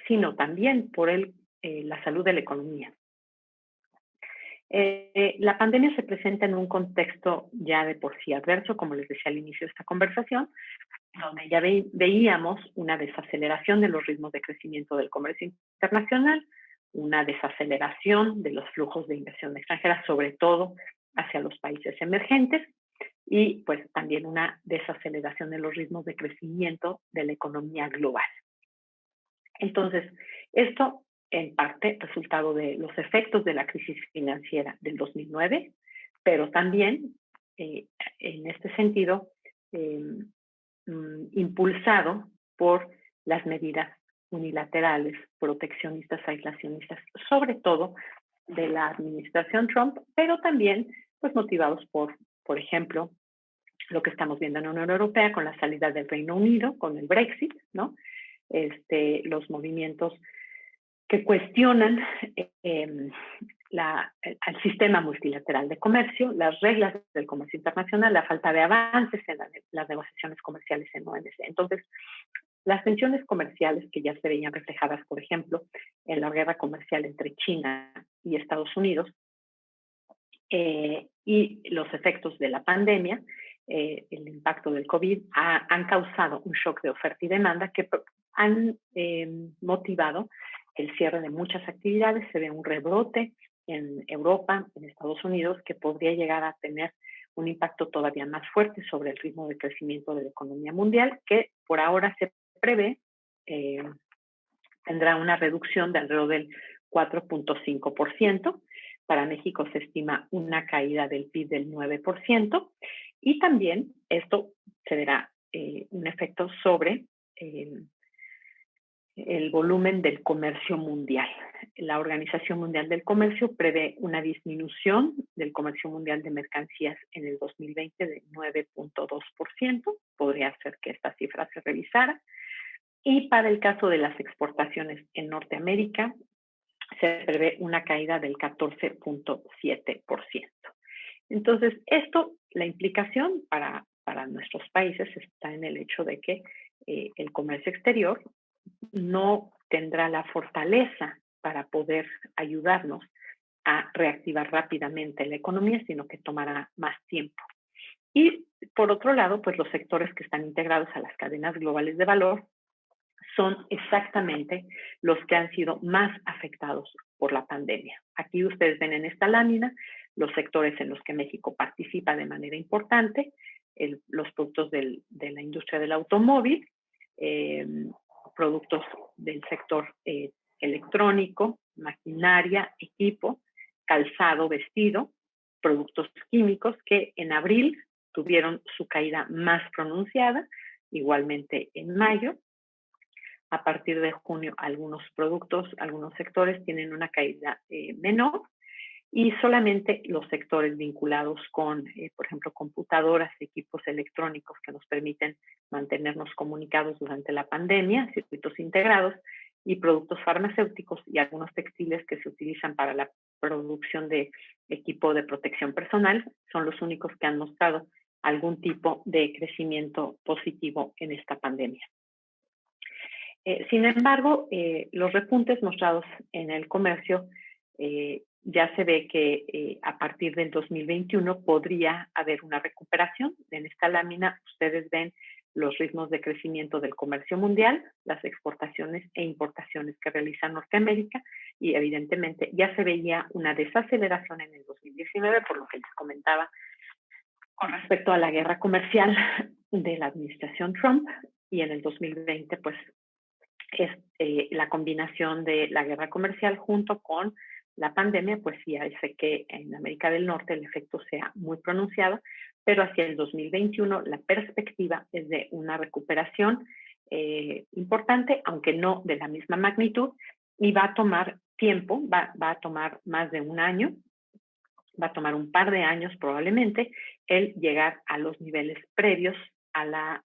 Speaker 2: sino también por la salud de la economía. La pandemia se presenta en un contexto ya de por sí adverso, como les decía al inicio de esta conversación, donde ya veíamos una desaceleración de los ritmos de crecimiento del comercio internacional, una desaceleración de los flujos de inversión extranjera, sobre todo hacia los países emergentes, y pues también una desaceleración de los ritmos de crecimiento de la economía global. Entonces, esto en parte resultado de los efectos de la crisis financiera del 2009, pero también en este sentido impulsado por las medidas unilaterales, proteccionistas, aislacionistas, sobre todo de la administración Trump, pero también pues motivados por ejemplo, lo que estamos viendo en la Unión Europea con la salida del Reino Unido, con el Brexit, ¿no? Los movimientos que cuestionan al sistema multilateral de comercio, las reglas del comercio internacional, la falta de avances en las negociaciones comerciales en OMC. Entonces, las tensiones comerciales que ya se veían reflejadas, por ejemplo, en la guerra comercial entre China y Estados Unidos, y los efectos de la pandemia, el impacto del COVID, han causado un shock de oferta y demanda que han motivado el cierre de muchas actividades. Se ve un rebrote en Europa, en Estados Unidos, que podría llegar a tener un impacto todavía más fuerte sobre el ritmo de crecimiento de la economía mundial, que por ahora se prevé tendrá una reducción de alrededor del 4.5%. Para México se estima una caída del PIB del 9%, y también esto se verá un efecto sobre el volumen del comercio mundial. La Organización Mundial del Comercio prevé una disminución del comercio mundial de mercancías en el 2020 de 9.2%. Podría ser que esta cifra se revisara. Y para el caso de las exportaciones en Norteamérica, se prevé una caída del 14.7%. Entonces, la implicación para nuestros países está en el hecho de que el comercio exterior no tendrá la fortaleza para poder ayudarnos a reactivar rápidamente la economía, sino que tomará más tiempo. Y por otro lado, pues los sectores que están integrados a las cadenas globales de valor son exactamente los que han sido más afectados por la pandemia. Aquí ustedes ven en esta lámina los sectores en los que México participa de manera importante, los productos de la industria del automóvil, productos del sector electrónico, maquinaria, equipo, calzado, vestido, productos químicos que en abril tuvieron su caída más pronunciada, igualmente en mayo. A partir de junio, algunos productos, algunos sectores tienen una caída menor, y solamente los sectores vinculados con, por ejemplo, computadoras, equipos electrónicos que nos permiten mantenernos comunicados durante la pandemia, circuitos integrados, y productos farmacéuticos y algunos textiles que se utilizan para la producción de equipo de protección personal, son los únicos que han mostrado algún tipo de crecimiento positivo en esta pandemia. Sin embargo, los repuntes mostrados en el comercio ya se ve que a partir del 2021 podría haber una recuperación. En esta lámina ustedes ven los ritmos de crecimiento del comercio mundial, las exportaciones e importaciones que realiza Norteamérica, y evidentemente ya se veía una desaceleración en el 2019, por lo que les comentaba con respecto a la guerra comercial de la administración Trump, y en el 2020 pues es la combinación de la guerra comercial junto con la pandemia, pues sí hace que en América del Norte el efecto sea muy pronunciado, pero hacia el 2021 la perspectiva es de una recuperación importante, aunque no de la misma magnitud, y va a tomar tiempo, va a tomar más de un año, va a tomar un par de años probablemente el llegar a los niveles previos al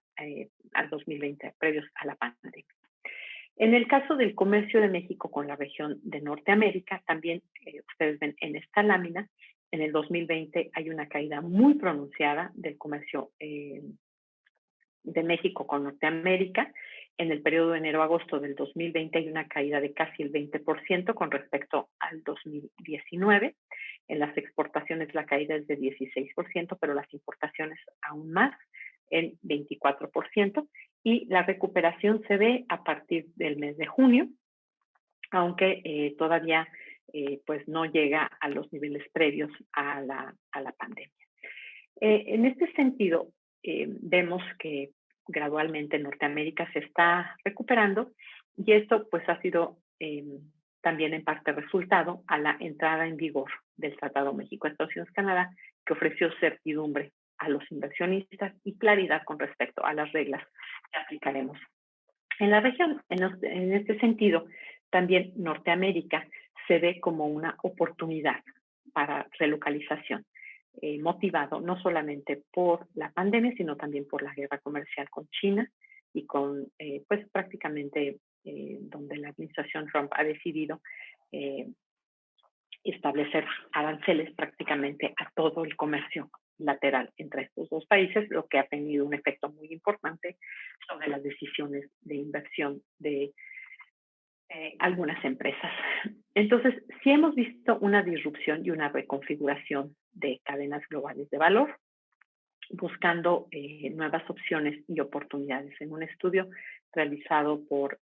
Speaker 2: 2020, previos a la pandemia. En el caso del comercio de México con la región de Norteamérica, también ustedes ven en esta lámina, en el 2020 hay una caída muy pronunciada del comercio de México con Norteamérica. En el periodo de enero-agosto del 2020 hay una caída de casi el 20% con respecto al 2019. En las exportaciones la caída es de 16%, pero las importaciones aún más, en 24%. Y la recuperación se ve a partir del mes de junio, aunque todavía pues no llega a los niveles previos a la pandemia. En este sentido, vemos que gradualmente Norteamérica se está recuperando y esto pues ha sido también en parte resultado a la entrada en vigor del Tratado México-Estados Unidos-Canadá, que ofreció certidumbre a los inversionistas y claridad con respecto a las reglas que aplicaremos en la región. En este sentido, también Norteamérica se ve como una oportunidad para relocalización, motivado no solamente por la pandemia, sino también por la guerra comercial con China y con, pues prácticamente donde la administración Trump ha decidido establecer aranceles prácticamente a todo el comercio lateral entre estos dos países, lo que ha tenido un efecto muy importante sobre las decisiones de inversión de algunas empresas. Entonces, sí hemos visto una disrupción y una reconfiguración de cadenas globales de valor, buscando nuevas opciones y oportunidades. En un estudio realizado por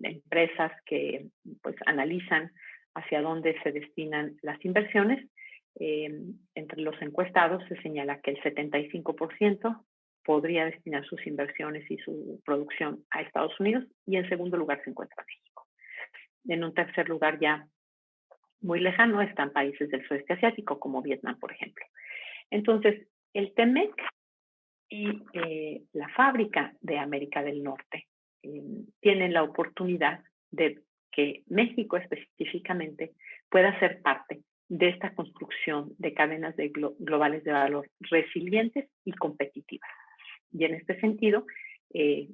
Speaker 2: empresas que pues analizan hacia dónde se destinan las inversiones, entre los encuestados se señala que el 75% podría destinar sus inversiones y su producción a Estados Unidos, y en segundo lugar se encuentra México. En un tercer lugar, ya muy lejano, están países del sudeste asiático como Vietnam, por ejemplo. Entonces, el TEMEC y la fábrica de América del Norte tienen la oportunidad de que México específicamente pueda ser parte de esta construcción de cadenas globales de valor resilientes y competitivas. Y en este sentido, en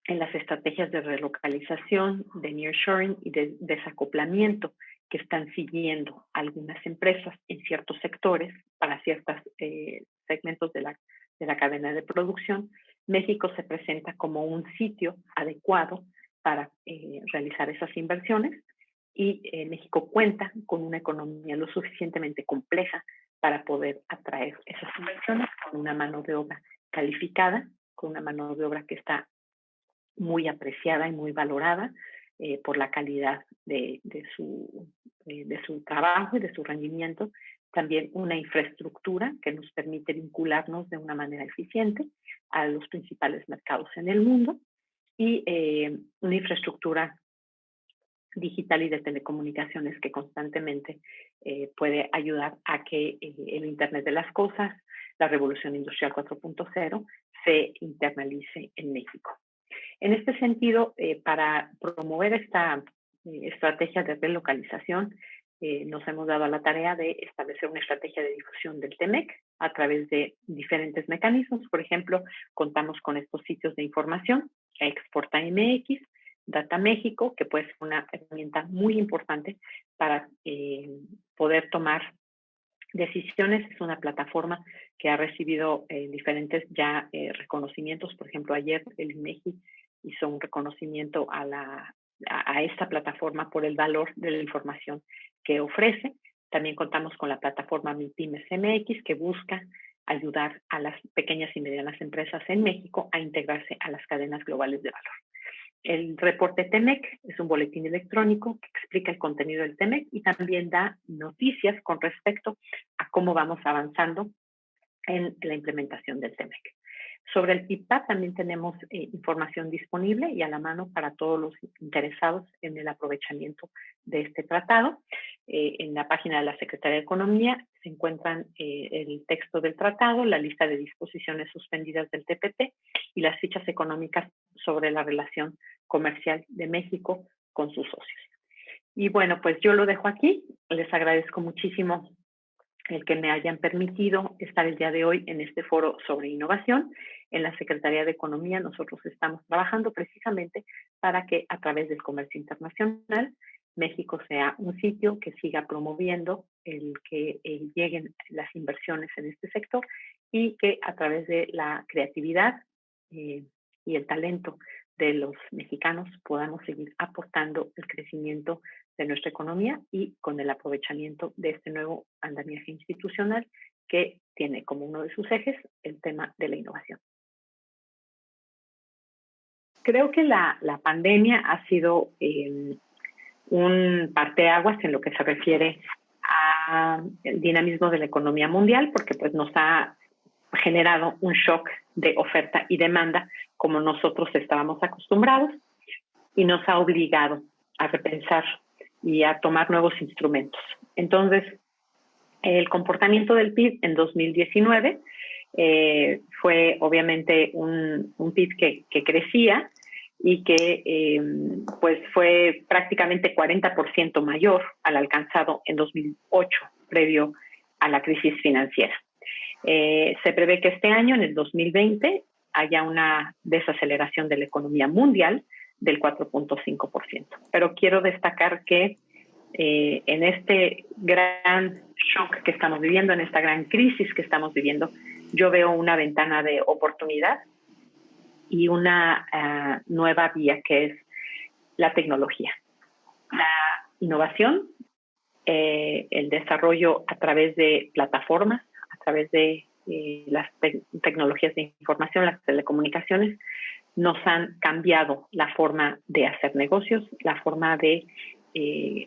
Speaker 2: las estrategias de relocalización, de nearshoring y de desacoplamiento que están siguiendo algunas empresas en ciertos sectores para ciertos segmentos de la cadena de producción, México se presenta como un sitio adecuado para realizar esas inversiones, y México cuenta con una economía lo suficientemente compleja para poder atraer esas inversiones con una mano de obra calificada, con una mano de obra que está muy apreciada y muy valorada por la calidad de su trabajo y de su rendimiento. También una infraestructura que nos permite vincularnos de una manera eficiente a los principales mercados en el mundo, y una infraestructura digital y de telecomunicaciones que constantemente puede ayudar a que el Internet de las Cosas, la Revolución Industrial 4.0, se internalice en México. En este sentido, para promover esta estrategia de relocalización, nos hemos dado a la tarea de establecer una estrategia de difusión del TEMEC a través de diferentes mecanismos. Por ejemplo, contamos con estos sitios de información, Exporta MX, Data México, que puede ser una herramienta muy importante para poder tomar decisiones. Es una plataforma que ha recibido diferentes ya reconocimientos. Por ejemplo, ayer el INEGI hizo un reconocimiento a esta plataforma por el valor de la información que ofrece. También contamos con la plataforma MIPYMES MX, que busca ayudar a las pequeñas y medianas empresas en México a integrarse a las cadenas globales de valor. El reporte TEMEC es un boletín electrónico que explica el contenido del TEMEC y también da noticias con respecto a cómo vamos avanzando en la implementación del TEMEC. Sobre el PIPA también tenemos información disponible y a la mano para todos los interesados en el aprovechamiento de este tratado. En la página de la Secretaría de Economía se encuentran el texto del tratado, la lista de disposiciones suspendidas del TPP y las fichas económicas sobre la relación comercial de México con sus socios. Y bueno, pues yo lo dejo aquí. Les agradezco muchísimo el que me hayan permitido estar el día de hoy en este foro sobre innovación. En la Secretaría de Economía nosotros estamos trabajando precisamente para que a través del comercio internacional México sea un sitio que siga promoviendo el que lleguen las inversiones en este sector y que a través de la creatividad y el talento de los mexicanos podamos seguir aportando el crecimiento de nuestra economía y con el aprovechamiento de este nuevo andamiaje institucional que tiene como uno de sus ejes el tema de la innovación. Creo que la pandemia ha sido un parteaguas en lo que se refiere al dinamismo de la economía mundial, porque pues nos ha generado un shock de oferta y demanda como nosotros estábamos acostumbrados y nos ha obligado a repensar y a tomar nuevos instrumentos. Entonces, el comportamiento del PIB en 2019 fue obviamente un PIB que crecía y que pues fue prácticamente 40% mayor al alcanzado en 2008, previo a la crisis financiera. Se prevé que este año, en el 2020, haya una desaceleración de la economía mundial del 4.5%. Pero quiero destacar que en este gran shock que estamos viviendo, en esta gran crisis que estamos viviendo, yo veo una ventana de oportunidad y una nueva vía que es la tecnología. La innovación, el desarrollo a través de plataformas, a través de las tecnologías de información, las telecomunicaciones, nos han cambiado la forma de hacer negocios, la forma de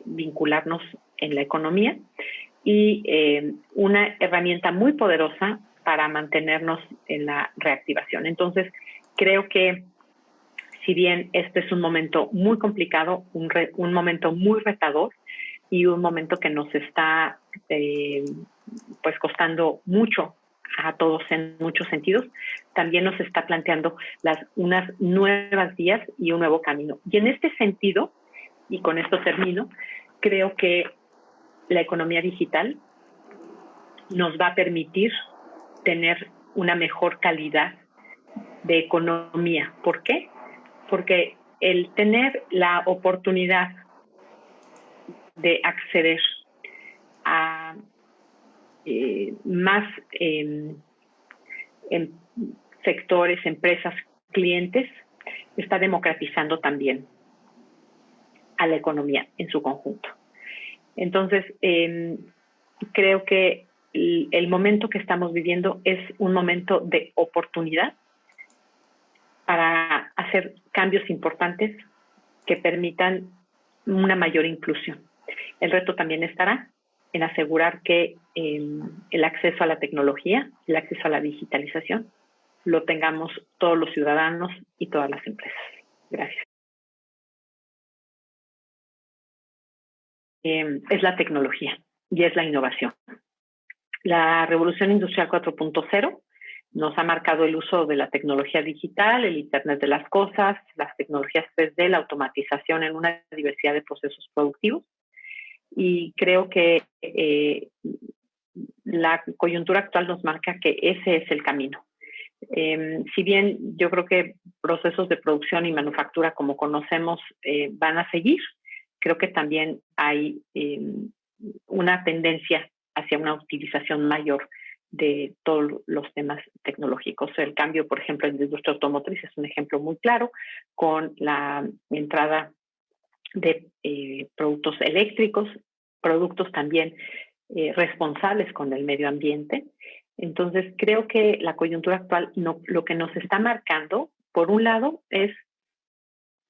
Speaker 2: vincularnos en la economía y una herramienta muy poderosa para mantenernos en la reactivación. Entonces, creo que si bien este es un momento muy complicado, un momento muy retador y un momento que nos está pues costando mucho a todos en muchos sentidos, también nos está planteando unas nuevas vías y un nuevo camino. Y en este sentido, y con esto termino, creo que la economía digital nos va a permitir tener una mejor calidad de economía. ¿Por qué? Porque el tener la oportunidad de acceder a más sectores, empresas, clientes, está democratizando también a la economía en su conjunto. Entonces, creo que el momento que estamos viviendo es un momento de oportunidad para hacer cambios importantes que permitan una mayor inclusión. El reto también estará en asegurar que el acceso a la tecnología, el acceso a la digitalización, lo tengamos todos los ciudadanos y todas las empresas. Gracias. Es la tecnología y es la innovación. La Revolución Industrial 4.0 nos ha marcado el uso de la tecnología digital, el Internet de las cosas, las tecnologías 3D, la automatización en una diversidad de procesos productivos. Y creo que la coyuntura actual nos marca que ese es el camino. Si bien yo creo que procesos de producción y manufactura como conocemos van a seguir, creo que también hay una tendencia hacia una utilización mayor de todos los temas tecnológicos. El cambio, por ejemplo, en la industria automotriz es un ejemplo muy claro, con la entrada de productos eléctricos, productos también responsables con el medio ambiente. Entonces, creo que la coyuntura actual lo que nos está marcando, por un lado, es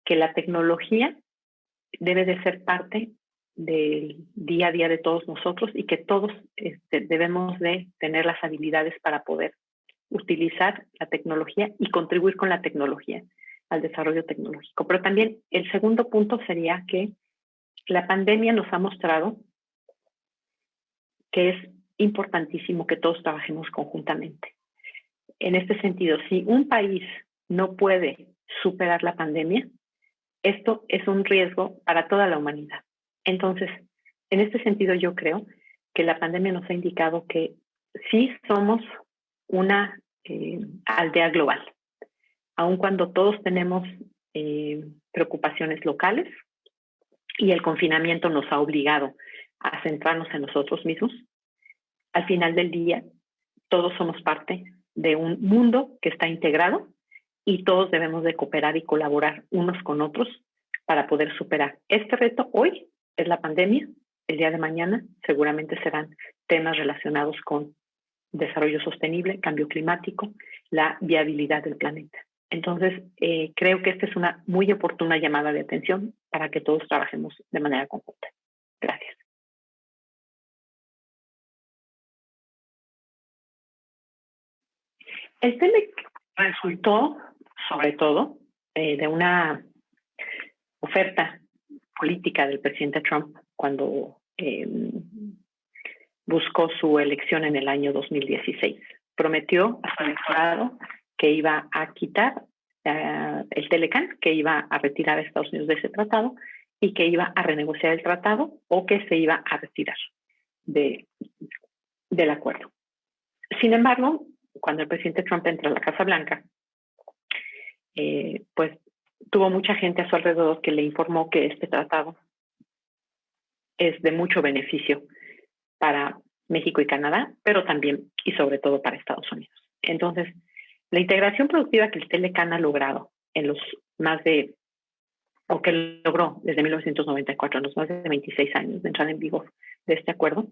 Speaker 2: que la tecnología debe de ser parte del día a día de todos nosotros y que todos debemos de tener las habilidades para poder utilizar la tecnología y contribuir con la tecnología al desarrollo tecnológico. Pero también el segundo punto sería que la pandemia nos ha mostrado que es importantísimo que todos trabajemos conjuntamente. En este sentido, si un país no puede superar la pandemia, esto es un riesgo para toda la humanidad. Entonces, en este sentido, yo creo que la pandemia nos ha indicado que sí somos una aldea global, aun cuando todos tenemos preocupaciones locales y el confinamiento nos ha obligado a centrarnos en nosotros mismos. Al final del día, todos somos parte de un mundo que está integrado y todos debemos de cooperar y colaborar unos con otros para poder superar este reto. Hoy es la pandemia, el día de mañana seguramente serán temas relacionados con desarrollo sostenible, cambio climático, la viabilidad del planeta. Entonces, creo que esta es una muy oportuna llamada de atención para que todos trabajemos de manera conjunta. Gracias. El TEMEC resultó, sobre todo, de una oferta política del presidente Trump cuando buscó su elección en el año 2016. Prometió a su electorado que iba a quitar el Telecan, que iba a retirar a Estados Unidos de ese tratado y que iba a renegociar el tratado o que se iba a retirar del acuerdo. Sin embargo, cuando el presidente Trump entró a la Casa Blanca, pues tuvo mucha gente a su alrededor que le informó que este tratado es de mucho beneficio para México y Canadá, pero también y sobre todo para Estados Unidos. Entonces, la integración productiva que el Telecan ha logrado en los más de, o que logró desde 1994, en los más de 26 años de entrada en vigor de este acuerdo,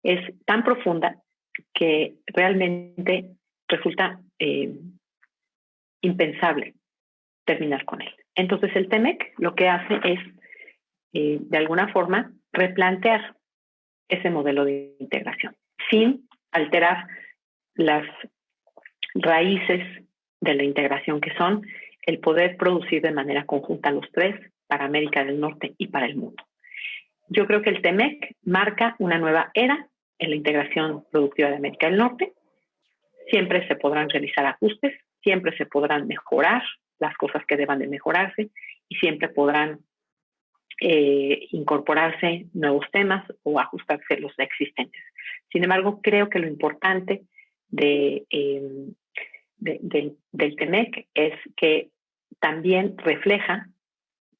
Speaker 2: es tan profunda que realmente resulta impensable terminar con él. Entonces, el TEMEC lo que hace es, de alguna forma, replantear ese modelo de integración, sin alterar las raíces de la integración, que son el poder producir de manera conjunta los tres para América del Norte y para el mundo. Yo creo que el TEMEC marca una nueva era en la integración productiva de América del Norte. Siempre se podrán realizar ajustes, siempre se podrán mejorar las cosas que deban de mejorarse y siempre podrán incorporarse nuevos temas o ajustarse los existentes. Sin embargo, creo que lo importante del TEMEC es que también refleja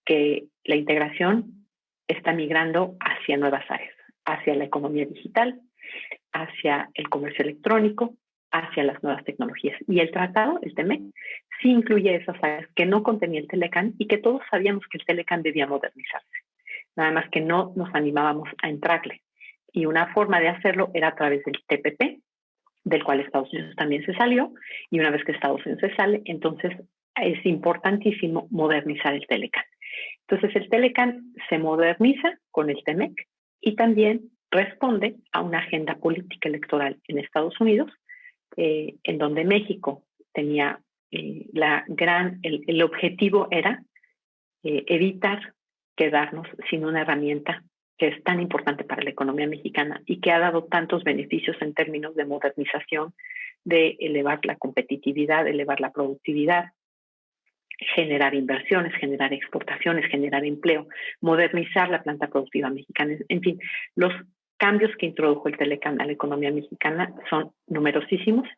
Speaker 2: que la integración está migrando hacia nuevas áreas, hacia la economía digital, hacia el comercio electrónico, hacia las nuevas tecnologías. Y el tratado, el TEMEC, sí incluye esas áreas que no contenía el Telecan y que todos sabíamos que el Telecan debía modernizarse. Nada más que no nos animábamos a entrarle. Y una forma de hacerlo era a través del TPP, del cual Estados Unidos también se salió, y una vez que Estados Unidos se sale, entonces es importantísimo modernizar el Telecan. Entonces el Telecan se moderniza con el TEMEC y también responde a una agenda política electoral en Estados Unidos, en donde México tenía el objetivo era evitar quedarnos sin una herramienta que es tan importante para la economía mexicana y que ha dado tantos beneficios en términos de modernización, de elevar la competitividad, elevar la productividad, generar inversiones, generar exportaciones, generar empleo, modernizar la planta productiva mexicana. En fin, los cambios que introdujo el Telecan a la economía mexicana son numerosísimos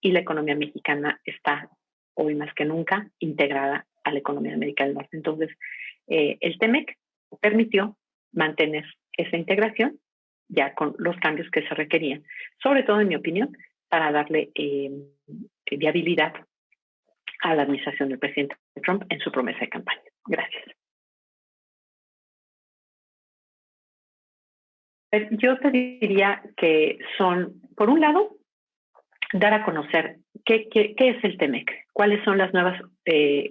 Speaker 2: y la economía mexicana está hoy más que nunca integrada a la economía de América del Norte. Entonces, el TEMEC permitió mantener esa integración ya con los cambios que se requerían, sobre todo, en mi opinión, para darle viabilidad a la administración del presidente Trump en su promesa de campaña. Gracias. Yo te diría que son, por un lado, dar a conocer qué es el TEMEC, cuáles son las nuevas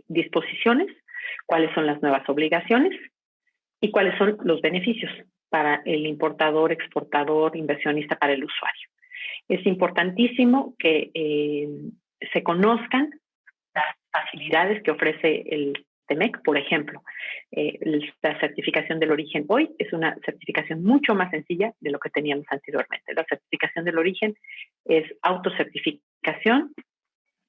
Speaker 2: disposiciones, cuáles son las nuevas obligaciones y cuáles son los beneficios para el importador, exportador, inversionista, para el usuario. Es importantísimo que se conozcan las facilidades que ofrece el TEMEC. Por ejemplo, la certificación del origen hoy es una certificación mucho más sencilla de lo que teníamos anteriormente. La certificación del origen es autocertificación,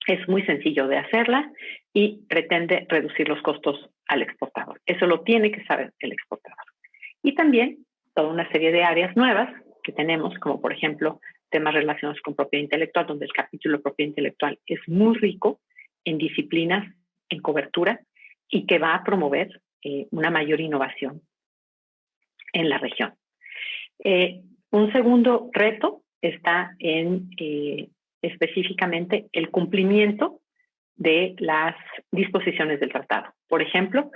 Speaker 2: es muy sencillo de hacerla y pretende reducir los costos al exportador. Eso lo tiene que saber el exportador. Y también toda una serie de áreas nuevas que tenemos, como por ejemplo temas relacionados con propiedad intelectual, donde el capítulo de propiedad intelectual es muy rico en disciplinas, en cobertura, y que va a promover una mayor innovación en la región. Un segundo reto está en específicamente el cumplimiento de las disposiciones del tratado. Por ejemplo,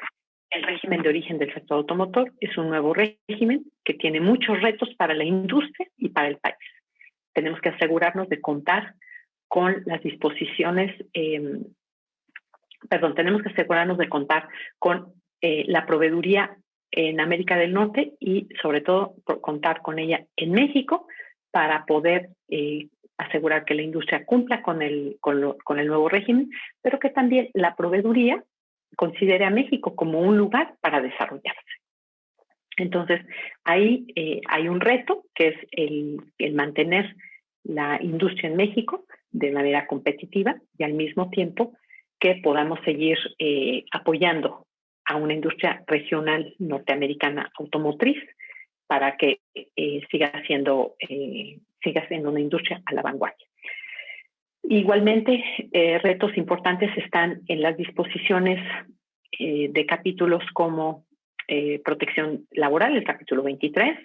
Speaker 2: el régimen de origen del sector automotor es un nuevo régimen que tiene muchos retos para la industria y para el país. Tenemos que asegurarnos de contar con las disposiciones, tenemos que asegurarnos de contar con la proveeduría en América del Norte y sobre todo contar con ella en México para poder asegurar que la industria cumpla con el nuevo régimen, pero que también la proveeduría considere a México como un lugar para desarrollarse. Entonces, ahí hay un reto que es el mantener la industria en México de manera competitiva y al mismo tiempo que podamos seguir apoyando a una industria regional norteamericana automotriz para que siga siendo una industria a la vanguardia. Igualmente, retos importantes están en las disposiciones de capítulos como protección laboral, el capítulo 23,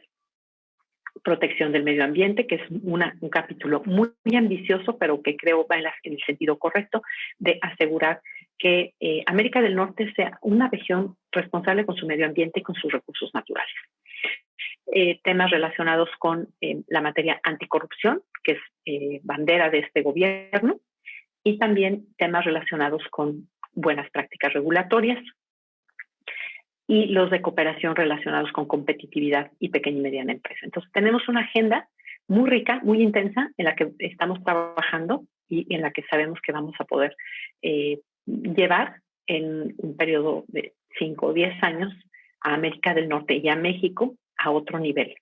Speaker 2: protección del medio ambiente, que es un capítulo muy ambicioso, pero que creo va en el sentido correcto de asegurar que América del Norte sea una región responsable con su medio ambiente y con sus recursos naturales. Temas relacionados con la materia anticorrupción, que es bandera de este gobierno, y también temas relacionados con buenas prácticas regulatorias y los de cooperación relacionados con competitividad y pequeña y mediana empresa. Entonces, tenemos una agenda muy rica, muy intensa, en la que estamos trabajando y en la que sabemos que vamos a poder llevar en un periodo de 5 o 10 años a América del Norte y a México a otro nivel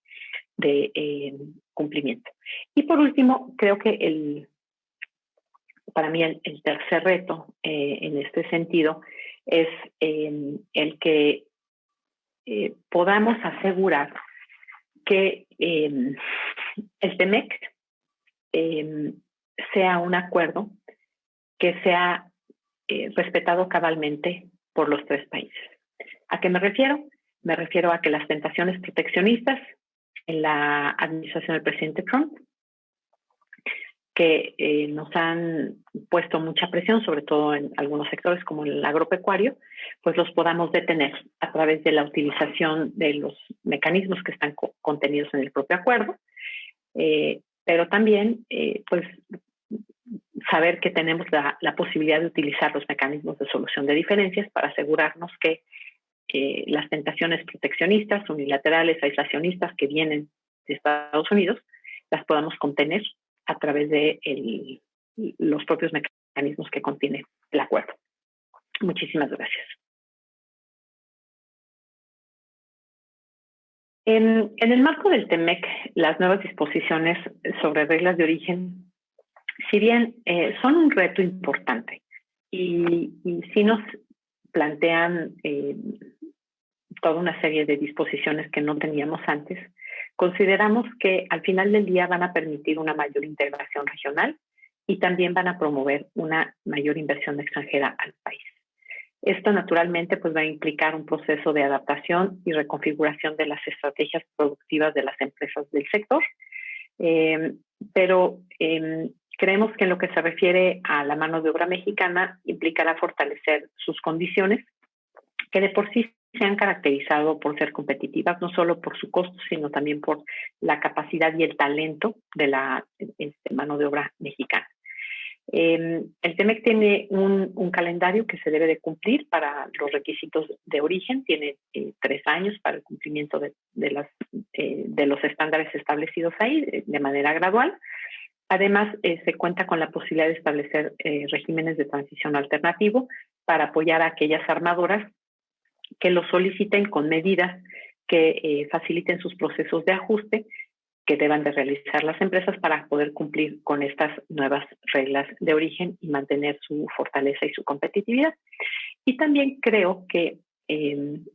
Speaker 2: de cumplimiento. Y por último, creo que para mí el tercer reto en este sentido es el que podamos asegurar que el TEMEC sea un acuerdo que sea respetado cabalmente por los 3 países. ¿A qué me refiero? Me refiero a que las tentaciones proteccionistas en la administración del presidente Trump, que nos han puesto mucha presión, sobre todo en algunos sectores como el agropecuario, pues los podamos detener a través de la utilización de los mecanismos que están contenidos en el propio acuerdo, pero también pues saber que tenemos la posibilidad de utilizar los mecanismos de solución de diferencias para asegurarnos que las tentaciones proteccionistas, unilaterales, aislacionistas que vienen de Estados Unidos, las podamos contener a través de los propios mecanismos que contiene el acuerdo. Muchísimas gracias. En el marco del TEMEC, las nuevas disposiciones sobre reglas de origen, si bien son un reto importante y sí nos plantean toda una serie de disposiciones que no teníamos antes, consideramos que al final del día van a permitir una mayor integración regional y también van a promover una mayor inversión extranjera al país. Esto naturalmente pues va a implicar un proceso de adaptación y reconfiguración de las estrategias productivas de las empresas del sector, pero creemos que en lo que se refiere a la mano de obra mexicana implicará fortalecer sus condiciones, que de por sí se han caracterizado por ser competitivas, no solo por su costo, sino también por la capacidad y el talento de la mano de obra mexicana. El TEMEC tiene un calendario que se debe de cumplir para los requisitos de origen. Tiene 3 años para el cumplimiento de los estándares establecidos ahí de manera gradual. Además, se cuenta con la posibilidad de establecer regímenes de transición alternativo para apoyar a aquellas armadoras que lo soliciten con medidas que faciliten sus procesos de ajuste que deban de realizar las empresas para poder cumplir con estas nuevas reglas de origen y mantener su fortaleza y su competitividad. Y también creo que en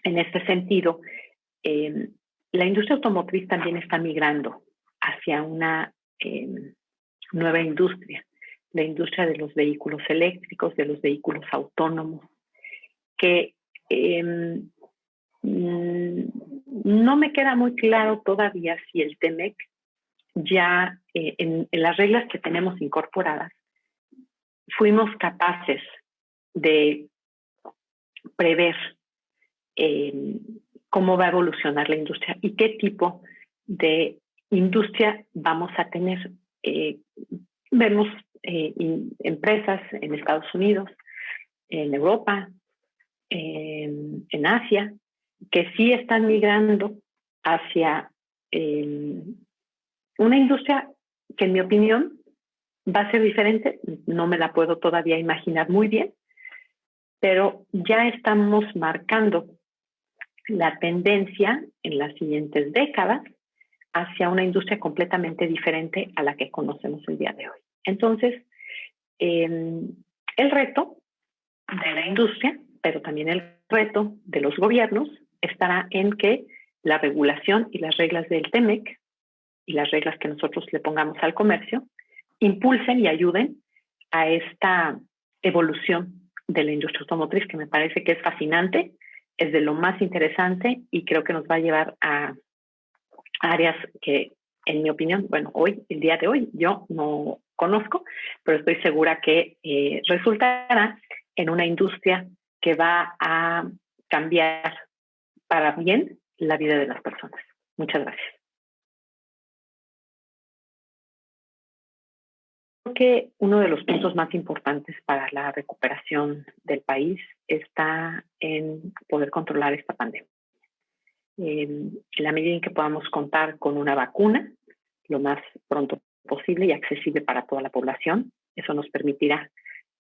Speaker 2: este sentido, la industria automotriz también está migrando hacia una nueva industria, la industria de los vehículos eléctricos, de los vehículos autónomos, que no me queda muy claro todavía si el TEMEC ya en las reglas que tenemos incorporadas fuimos capaces de prever cómo va a evolucionar la industria y qué tipo de industria vamos a tener. Vemos empresas en Estados Unidos, en Europa, en Asia, que sí están migrando hacia una industria que, en mi opinión, va a ser diferente. No me la puedo todavía imaginar muy bien, pero ya estamos marcando la tendencia en las siguientes décadas hacia una industria completamente diferente a la que conocemos el día de hoy. Entonces, el reto de la industria, pero también el reto de los gobiernos, estará en que la regulación y las reglas del TEMEC y las reglas que nosotros le pongamos al comercio impulsen y ayuden a esta evolución de la industria automotriz, que me parece que es fascinante, es de lo más interesante y creo que nos va a llevar a áreas que, en mi opinión, bueno, hoy, el día de hoy, yo no conozco, pero estoy segura que resultará en una industria que va a cambiar para bien la vida de las personas. Muchas gracias. Creo que uno de los puntos más importantes para la recuperación del país está en poder controlar esta pandemia. En la medida en que podamos contar con una vacuna lo más pronto posible y accesible para toda la población, eso nos permitirá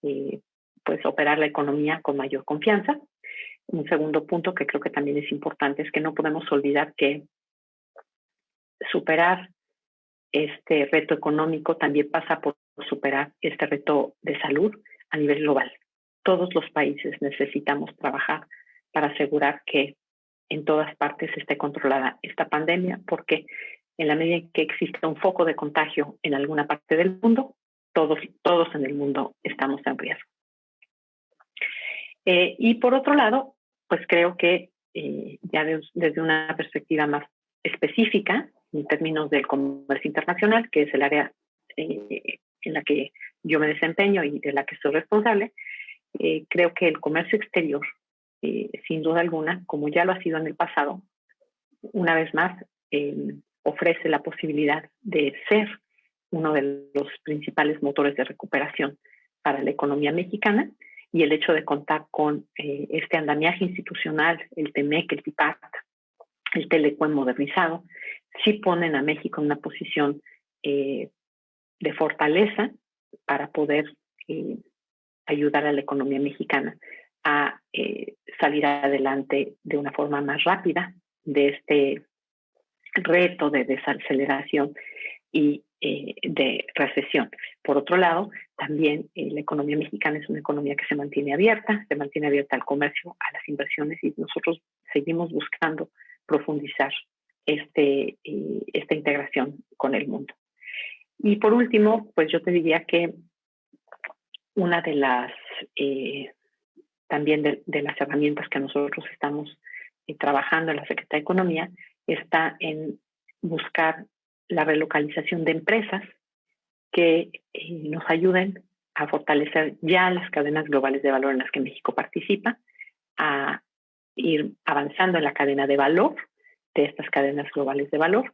Speaker 2: pues operar la economía con mayor confianza. Un segundo punto que creo que también es importante es que no podemos olvidar que superar este reto económico también pasa por superar este reto de salud a nivel global. Todos los países necesitamos trabajar para asegurar que en todas partes esté controlada esta pandemia, porque en la medida en que exista un foco de contagio en alguna parte del mundo, todos en el mundo estamos en riesgo. Y por otro lado, pues creo que ya desde una perspectiva más específica, en términos del comercio internacional, que es el área en la que yo me desempeño y de la que soy responsable, creo que el comercio exterior, sin duda alguna, como ya lo ha sido en el pasado, una vez más ofrece la posibilidad de ser uno de los principales motores de recuperación para la economía mexicana, y el hecho de contar con este andamiaje institucional, el TEMEC, el TIPAT, el Telecuen modernizado, sí ponen a México en una posición de fortaleza para poder ayudar a la economía mexicana a salir adelante de una forma más rápida de este reto de desaceleración y de recesión. Por otro lado, también la economía mexicana es una economía que se mantiene abierta al comercio, a las inversiones, y nosotros seguimos buscando profundizar esta integración con el mundo. Y por último, pues yo te diría que una de las también de las herramientas que nosotros estamos trabajando en la Secretaría de Economía está en buscar la relocalización de empresas que nos ayuden a fortalecer ya las cadenas globales de valor en las que México participa, a ir avanzando en la cadena de valor de estas cadenas globales de valor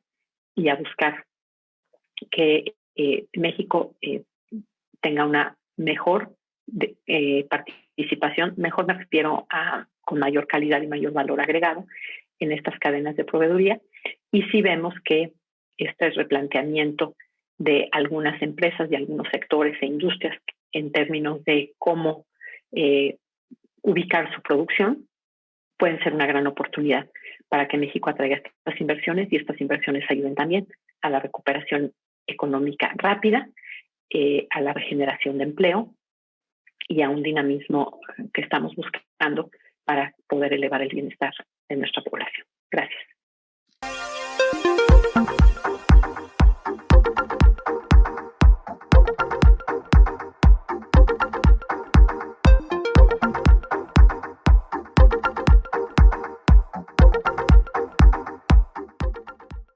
Speaker 2: y a buscar que México tenga una mejor participación, mejor me refiero a con mayor calidad y mayor valor agregado en estas cadenas de proveeduría. Y sí vemos que este replanteamiento de algunas empresas, de algunos sectores e industrias en términos de cómo ubicar su producción, pueden ser una gran oportunidad para que México atraiga estas inversiones y estas inversiones ayuden también a la recuperación económica rápida, a la regeneración de empleo y a un dinamismo que estamos buscando para poder elevar el bienestar de nuestra